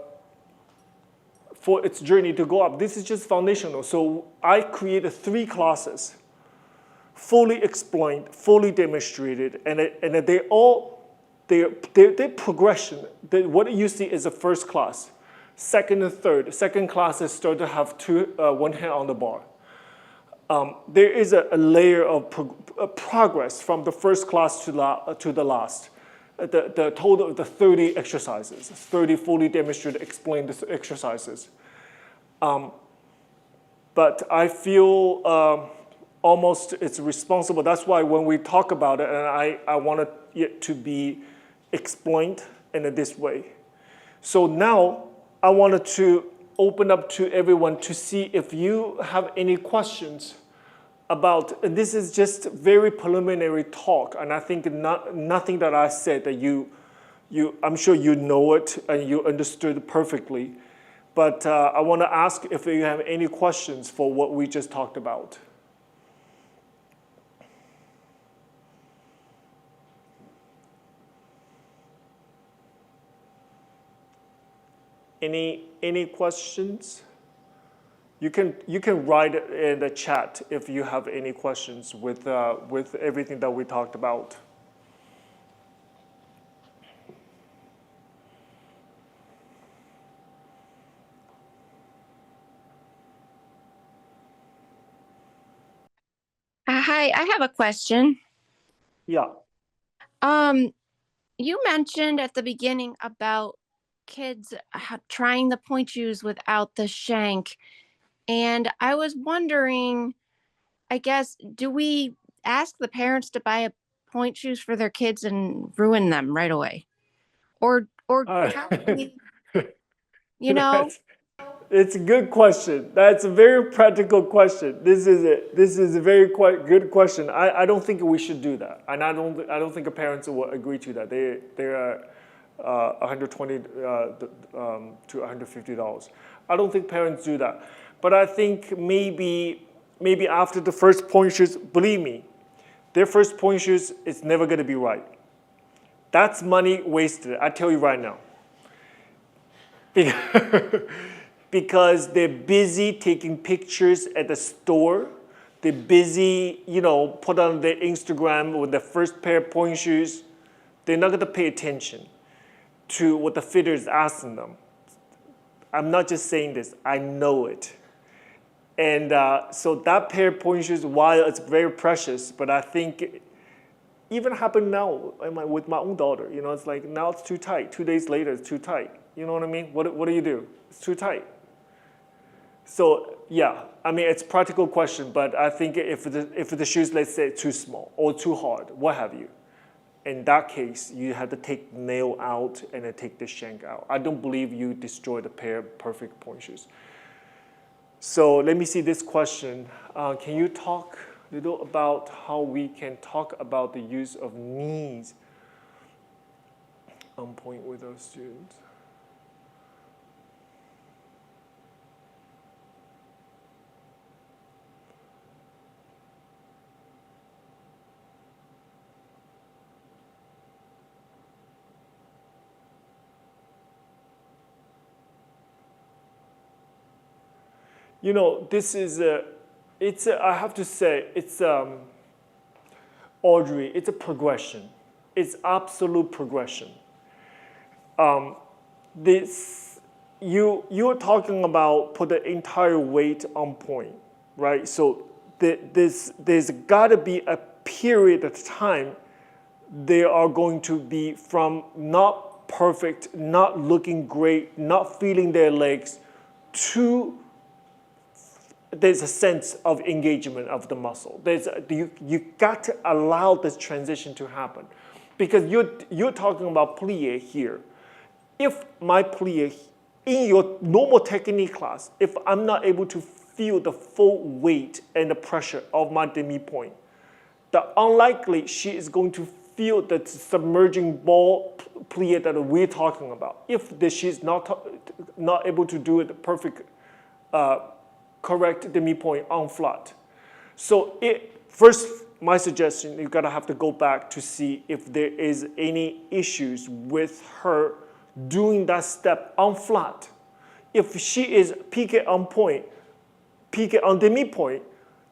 Speaker 1: its journey to go up. This is just foundational. So I created 3 classes, fully explained, fully demonstrated, and their progression. What you see is the first class, second and third. Second classes start to have one hand on the bar. There is a layer of progress from the first class to the last. The total of the 30 exercises, 30 fully demonstrated, explained exercises. But I feel almost it's responsible. That's why when we talk about it, and I wanted it to be explained in this way. So now I wanted to open up to everyone to see if you have any questions about, this is just very preliminary talk, and I think nothing that I said that I'm sure you know it and you understood perfectly. But I want to ask if you have any questions for what we just talked about. Any questions? You can write it in the chat if you have any questions with everything that we talked about.
Speaker 2: Hi, I have a question.
Speaker 1: Yeah.
Speaker 2: You mentioned at the beginning about kids trying the point shoes without the shank, and I was wondering, I guess, do we ask the parents to buy a point shoes for their kids and ruin them right away? Or how do we, you know?
Speaker 1: That's, it's a good question. That's a very practical question. This is a very quite good question. I don't think we should do that, and I don't think the parents will agree to that. They are $120 to $150. I don't think parents do that, but I think maybe after the first point shoes, believe me, their first point shoes is never going to be right. That's money wasted. I tell you right now. Because they're busy taking pictures at the store. They're busy, put on their Instagram with their first pair of point shoes. They're not going to pay attention to what the fitter is asking them. I'm not just saying this, I know it. And so that pair of point shoes, while it's very precious, but I think even happened now with my own daughter. It's like now it's too tight. 2 days later, it's too tight. You know what I mean? What do you do? It's too tight. So yeah, it's a practical question, but I think if the shoes, let's say, too small or too hard, what have you, in that case, you have to take the nail out and then take the shank out. I don't believe you destroy the pair of perfect point shoes. So let me see this question. Can you talk a little about how we can talk about the use of knees on point with our students? This is I have to say, Audrey, it's a progression. It's absolute progression. You're talking about put the entire weight on point, right? So there's got to be a period of time they are going to be from not perfect, not looking great, not feeling their legs, to there's a sense of engagement of the muscle. You got to allow this transition to happen, because you're talking about plie here. If my plie in your normal technique class, if I'm not able to feel the full weight and the pressure of my demi point, the unlikely she is going to feel the submerging ball plie that we're talking about. If she's not able to do it perfect. Correct demi point on flat. So first, my suggestion, you're gonna have to go back to see if there is any issues with her doing that step on flat. If she is piqué on point, piqué on demi point,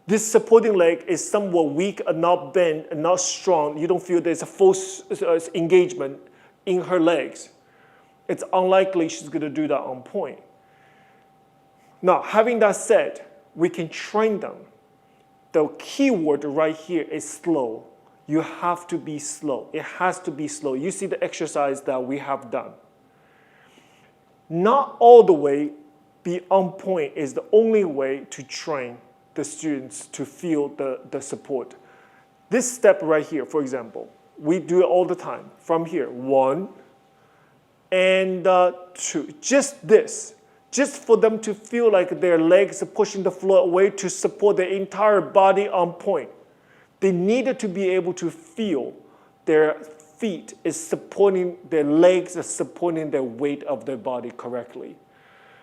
Speaker 1: this supporting leg is somewhat weak and not bent and not strong. You don't feel there's a full engagement in her legs. It's unlikely she's gonna do that on point. Now, having that said, we can train them. The key word right here is slow. You have to be slow. It has to be slow. You see the exercise that we have done. Not all the way be on point is the only way to train the students to feel the support. This step right here, for example, we do it all the time. From here, 1 and 2. Just this. just for them to feel like their legs are pushing the floor away to support their entire body on point. They needed to be able to feel their feet is supporting, their legs are supporting the weight of their body correctly.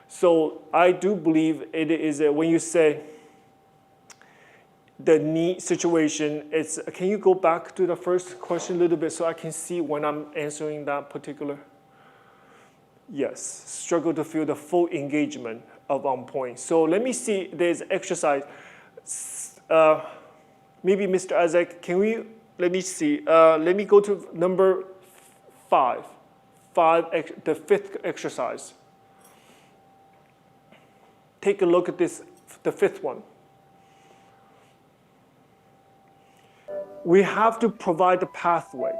Speaker 1: So I do believe it is, when you say the knee situation, can you go back to the first question a little bit so I can see when I'm answering that particular? Yes, struggle to feel the full engagement of on point. So let me see, there's exercise. Maybe Mr. Isaac, let me see. Let me go to number 5. The 5th exercise. Take a look at this, the 5th one. We have to provide the pathway.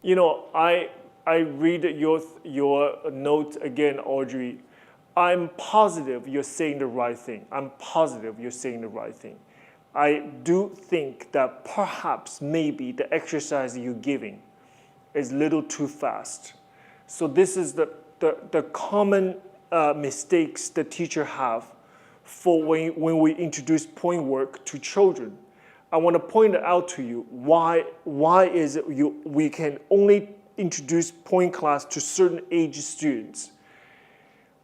Speaker 1: You know, I read your note again, Audrey. I'm positive you're saying the right thing. I'm positive you're saying the right thing. I do think that perhaps maybe the exercise you're giving is a little too fast. So this is the common mistakes the teacher have for when we introduce point work to children. I want to point out to you why is it we can only introduce point class to certain age students.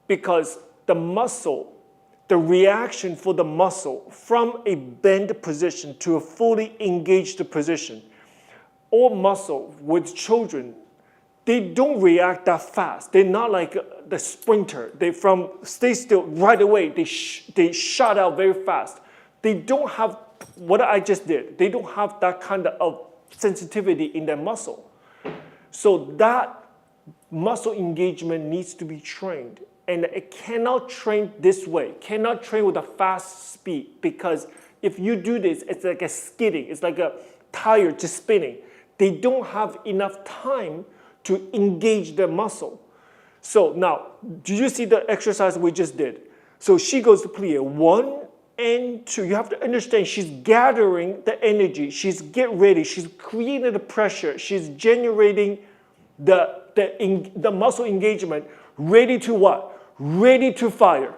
Speaker 1: Because the muscle, the reaction for the muscle from a bent position to a fully engaged position, all muscle with children, they don't react that fast. They're not like the sprinter. They stay still right away. They shot out very fast. They don't have what I just did. They don't have that kind of sensitivity in their muscle. So that muscle engagement needs to be trained. And it cannot train this way, cannot train with a fast speed, because if you do this, it's like a skidding. It's like a tire just spinning. They don't have enough time to engage their muscle. So now, do you see the exercise we just did? So she goes to plie 1 and 2. You have to understand she's gathering the energy. She's getting ready. She's creating the pressure. She's generating the muscle engagement, ready to what? Ready to fire.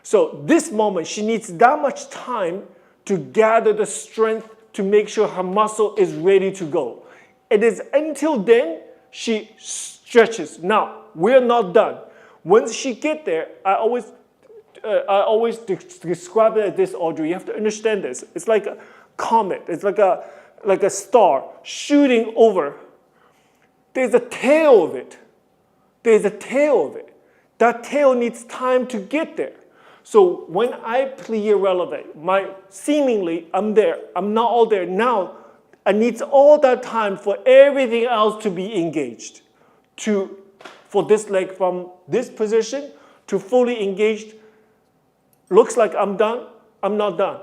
Speaker 1: So this moment, she needs that much time to gather the strength to make sure her muscle is ready to go. It is until then she stretches. Now, we're not done. Once she get there, I always describe it as this, Audrey. You have to understand this. It's like a comet. It's like a star shooting over. There's a tail of it. There's a tail of it. That tail needs time to get there. So when I plie releve, seemingly I'm there. I'm not all there. Now, I need all that time for everything else to be engaged. For this leg from this position to fully engaged. Looks like I'm done. I'm not done.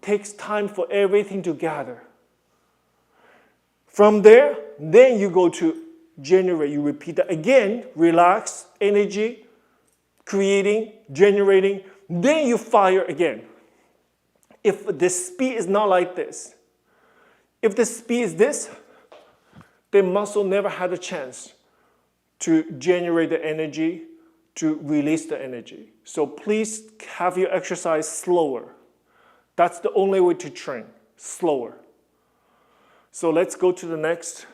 Speaker 1: Takes time for everything to gather. From there, then you go to generate. You repeat that again. Relax, energy, creating, generating. Then you fire again. If the speed is not like this, if the speed is this, the muscle never had a chance to generate the energy, to release the energy. So please have your exercise slower. That's the only way to train, slower. So let's go to the next.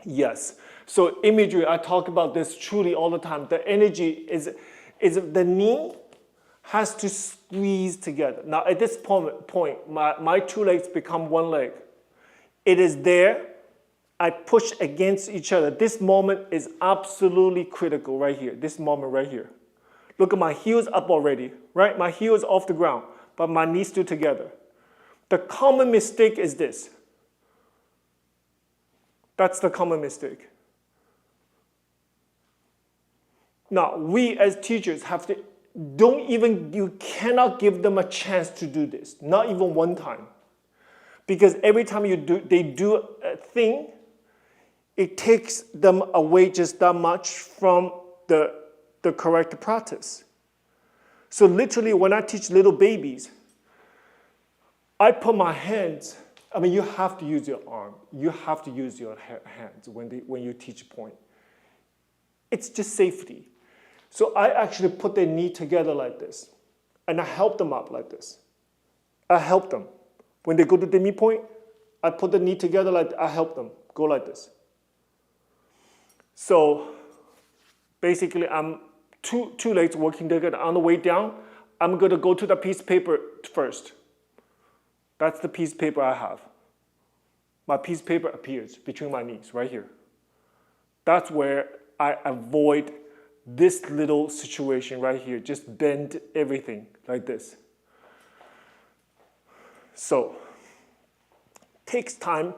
Speaker 1: Yes. So imagery, I talk about this truly all the time. The energy is the knee has to squeeze together. Now at this point, my 2 legs become 1 leg. It is there. I push against each other. This moment is absolutely critical right here. This moment right here. Look at my heels up already, right? My heels off the ground, but my knees still together. The common mistake is this. That's the common mistake. Now, we as teachers have to, you cannot give them a chance to do this, not even one time. Because every time they do a thing, it takes them away just that much from the correct practice. So literally, when I teach little babies, I put my hands, I mean, you have to use your arm. You have to use your hands when you teach point. It's just safety. So I actually put their knee together like this, and I help them up like this. I help them. When they go to demi point, I put the knee together like I help them go like this. So basically, I'm two legs working together. On the way down, I'm going to go to the piece of paper first. That's the piece of paper I have. My piece of paper appears between my knees right here. That's where I avoid this little situation right here. Just bend everything like this. So, takes time,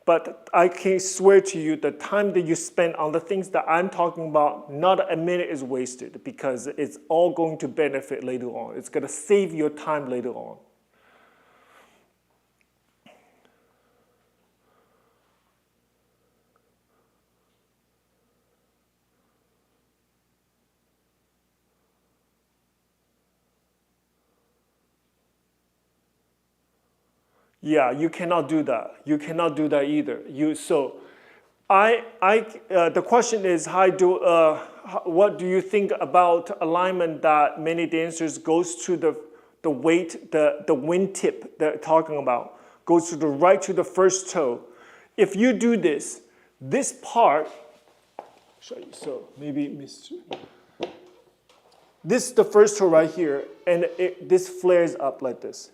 Speaker 1: but I can swear to you the time that you spend on the things that I'm talking about, not a minute is wasted because it's all going to benefit later on. It's going to save your time later on. Yeah, you cannot do that. You cannot do that either. The question is, what do you think about alignment that many dancers goes to the weight, the wingtip they're talking about, goes to the right to the first toe. If you do this part, show you, so maybe Mr. This is the first toe right here, and this flares up like this.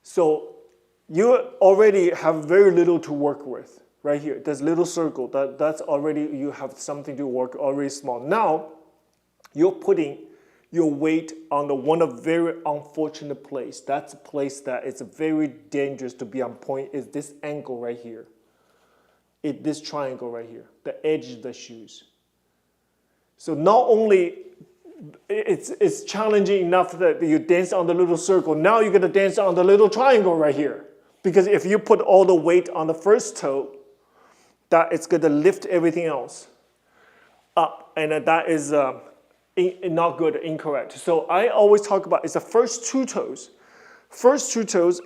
Speaker 1: So you already have very little to work with right here. This little circle, that's already, you have something to work already small. Now, you're putting your weight on one of very unfortunate place. That's a place that it's very dangerous to be on point, is this angle right here. This triangle right here, the edge of the shoes. So not only it's challenging enough that you dance on the little circle, now you're gonna dance on the little triangle right here. Because if you put all the weight on the first toe, that it's gonna lift everything else up, and that is not good, incorrect. So I always talk about it's the first two toes,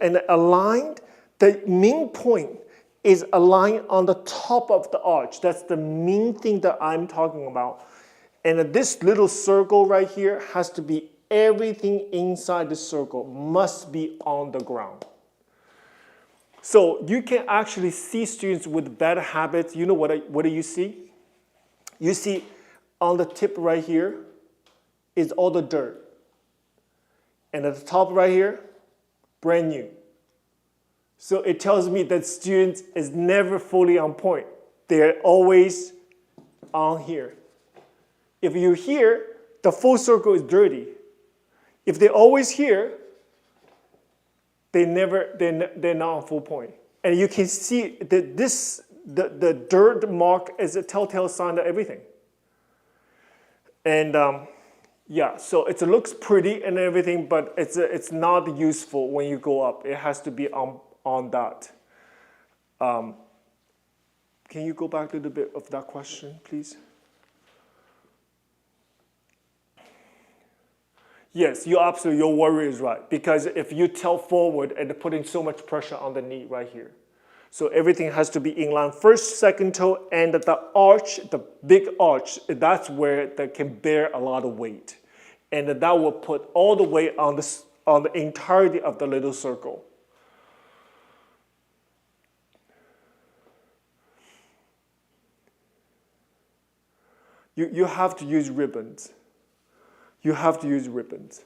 Speaker 1: and aligned, the main point is aligned on the top of the arch. That's the main thing that I'm talking about. And this little circle right here has to be, everything inside the circle must be on the ground. So you can actually see students with bad habits. You know what do you see? You see on the tip right here is all the dirt. And at the top right here, brand new. So it tells me that students is never fully on point. They're always on here. If you're here, the full circle is dirty. If they're always here, they're not on full point. And you can see that the dirt mark is a telltale sign of everything. And yeah, so it looks pretty and everything, but it's not useful when you go up. It has to be on that. Can you go back a little bit of that question, please? Yes, your worry is right. Because if you tilt forward and putting so much pressure on the knee right here. So everything has to be in line. First, second toe, and the arch, the big arch, that's where that can bear a lot of weight. And that will put all the weight on the entirety of the little circle. You have to use ribbons. You have to use ribbons.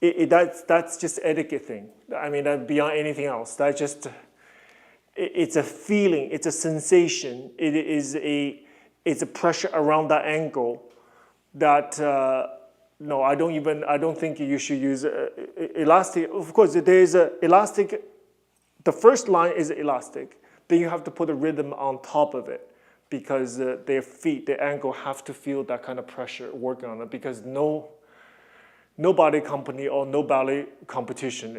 Speaker 1: That's just etiquette thing. I mean, that beyond anything else. That's just, it's a feeling, it's a sensation, it's a pressure around that ankle that no, I don't think you should use elastic. Of course, there is a elastic. The first line is elastic. Then you have to put a rhythm on top of it because their feet, their ankle have to feel that kind of pressure working on it because no ballet company or no ballet competition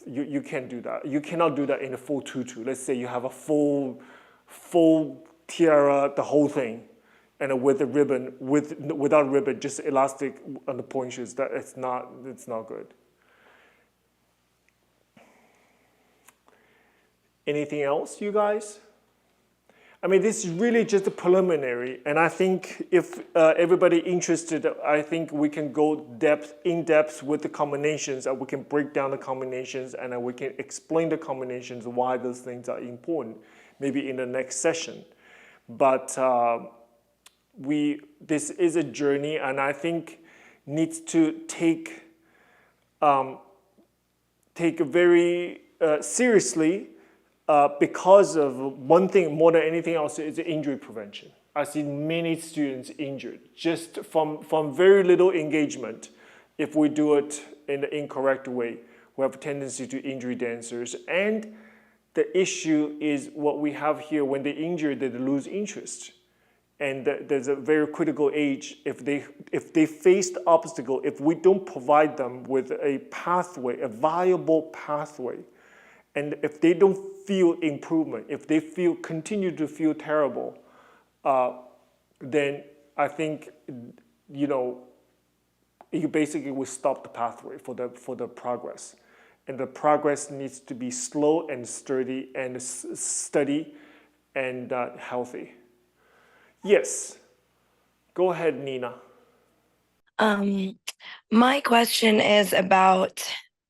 Speaker 1: you can't do that. You cannot do that in a full tutu. Let's say you have a full tiara, the whole thing, and with a ribbon, without ribbon, just elastic on the point shoes. That it's not good. Anything else, you guys? I mean, this is really just a preliminary, and I think if everybody interested, I think we can go in depth with the combinations, and we can break down the combinations, and then we can explain the combinations, why those things are important, maybe in the next session. But this is a journey, and I think needs to take very seriously. Because of one thing more than anything else is injury prevention. I see many students injured just from very little engagement. If we do it in the incorrect way, we have a tendency to injure dancers. And the issue is what we have here: when they injure, they lose interest. And there's a very critical age. If they face the obstacle, if we don't provide them with a pathway, a viable pathway, and if they don't feel improvement, if they continue to feel terrible, then I think, you basically will stop the pathway for the progress. And the progress needs to be slow and sturdy and steady and healthy. Yes, go ahead, Nina.
Speaker 3: My question is about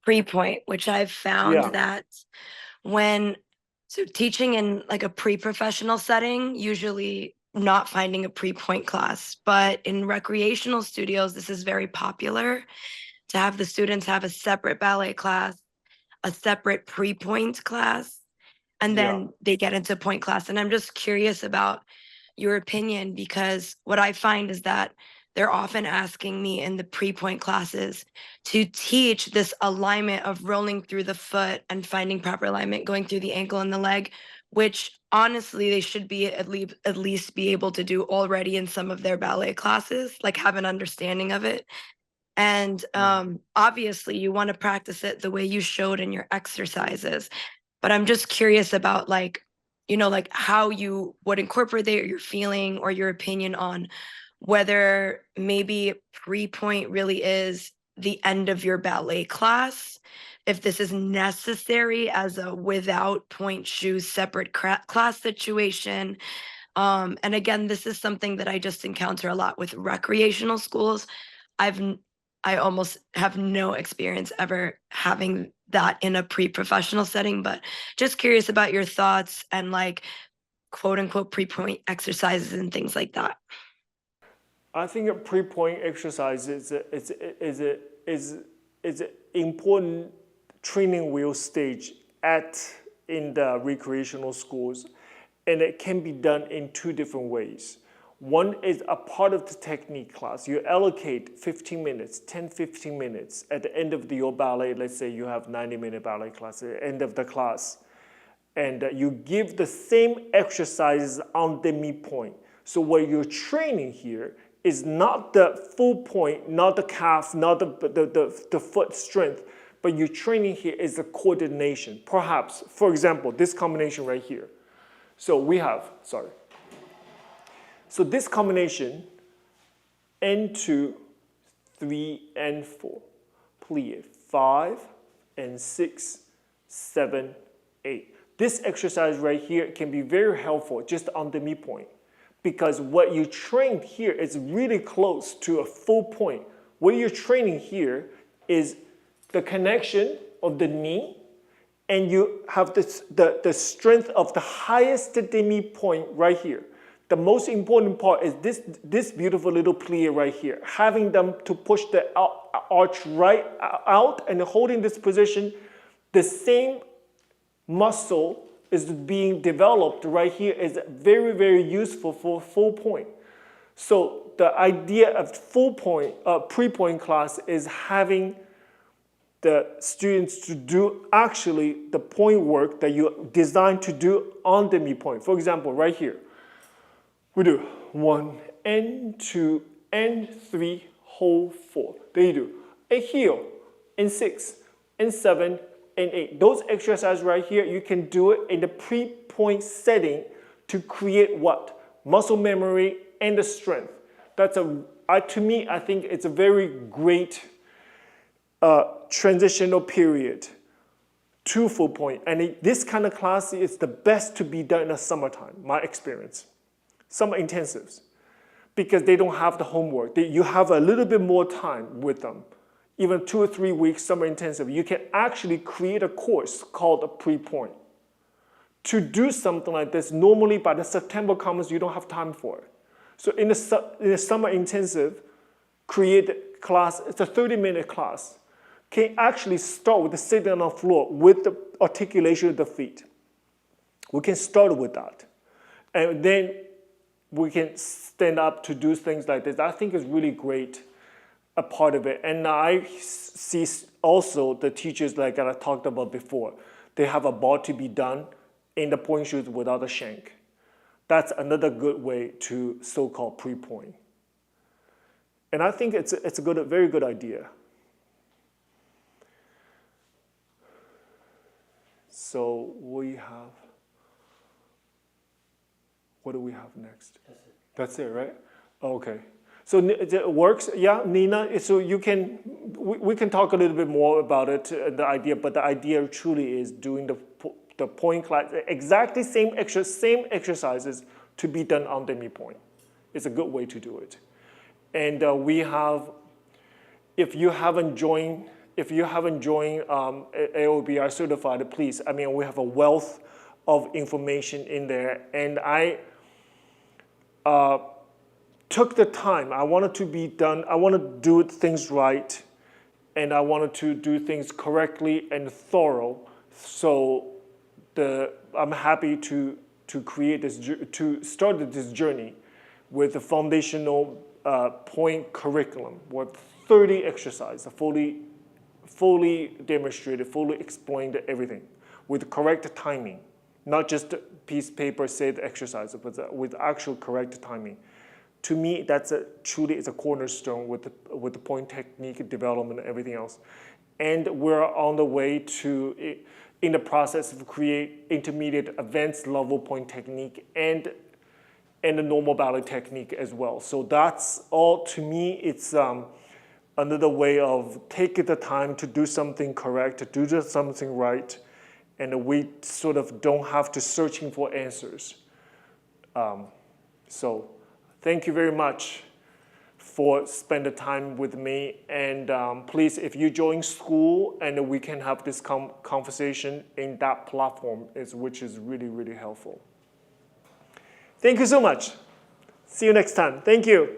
Speaker 3: pre-point, which I've found that teaching in like a pre-professional setting, usually not finding a pre-point class, but in recreational studios, this is very popular to have the students have a separate ballet class, a separate pre-point class, and then they get into point class. And I'm just curious about your opinion, because what I find is that they're often asking me in the pre-point classes to teach this alignment of rolling through the foot and finding proper alignment, going through the ankle and the leg, which honestly they should be at least be able to do already in some of their ballet classes, like have an understanding of it. And obviously you want to practice it the way you showed in your exercises. But I'm just curious about how you would incorporate your feeling or your opinion on whether maybe pre-point really is the end of your ballet class, if this is necessary as a without point shoes separate class situation. And again, this is something that I just encounter a lot with recreational schools. I almost have no experience ever having that in a pre-professional setting, but just curious about your thoughts and quote unquote pre-point exercises and things like that.
Speaker 1: I think a pre-point exercise is an important training wheel stage in the recreational schools, and it can be done in two different ways. One is a part of the technique class. You allocate 15 minutes, 10-15 minutes at the end of your ballet. Let's say you have 90-minute ballet class at the end of the class, and you give the same exercises on demi point. So what you're training here is not the full point, not the calf, not the foot strength, but your training here is the coordination. Perhaps, for example, this combination right here. So we have, so this combination, N2, 3, and 4, plie, 5, and 6, 7, 8. This exercise right here can be very helpful just on the demi point, because what you trained here is really close to a full point. What you're training here is the connection of the knee, and you have the strength of the highest demi point right here. The most important part is this beautiful little plie right here, having them to push the arch right out and holding this position. The same muscle is being developed right here is very, very useful for full point. So the idea of full point, pre-point class is having the students to do actually the point work that you designed to do on demi point. For example, right here, we do 1 and 2 and 3 whole 4. Then you do a heel and 6 and 7 and 8. Those exercises right here, you can do it in the pre-point setting to create what? Muscle memory and the strength. That's to me, I think it's a very great transitional period to full point. And this kind of class is the best to be done in the summertime, my experience. Summer intensives, because they don't have the homework. You have a little bit more time with them. Even 2 or 3 weeks summer intensive, you can actually create a course called a pre-point. To do something like this, normally by the September comes, you don't have time for it. So in the summer intensive, create a class, it's a 30-minute class. Can actually start with the sitting on the floor with the articulation of the feet. We can start with that. And then we can stand up to do things like this. I think it's really great, a part of it. And I see also the teachers like I talked about before, they have a bar to be done in the point shoes without a shank. That's another good way to so-called pre-point. And I think it's a very good idea. So we have, what do we have next? That's it, right? Okay. So it works, yeah, Nina. So we can talk a little bit more about it, the idea. But the idea truly is doing the point class, exactly same exercises to be done on demi point. It's a good way to do it. And we have, if you haven't joined AOBR certified, please. I mean, we have a wealth of information in there, and I took the time. I wanted to be done. I want to do things right, and I wanted to do things correctly and thorough. So I'm happy to create this, to start this journey with a foundational point curriculum with 30 exercises, fully demonstrated, fully explained everything with correct timing, not just a piece of paper said exercise, but with actual correct timing. To me, that's truly is a cornerstone with the point technique development and everything else. And we're on the way to, in the process of create intermediate advanced level point technique and the normal ballet technique as well. So that's all, to me, it's another way of taking the time to do something correct, to do something right, and we sort of don't have to searching for answers. So thank you very much for spending time with me. And please, if you join school, and we can have this conversation in that platform, which is really, really helpful. Thank you so much. See you next time. Thank you.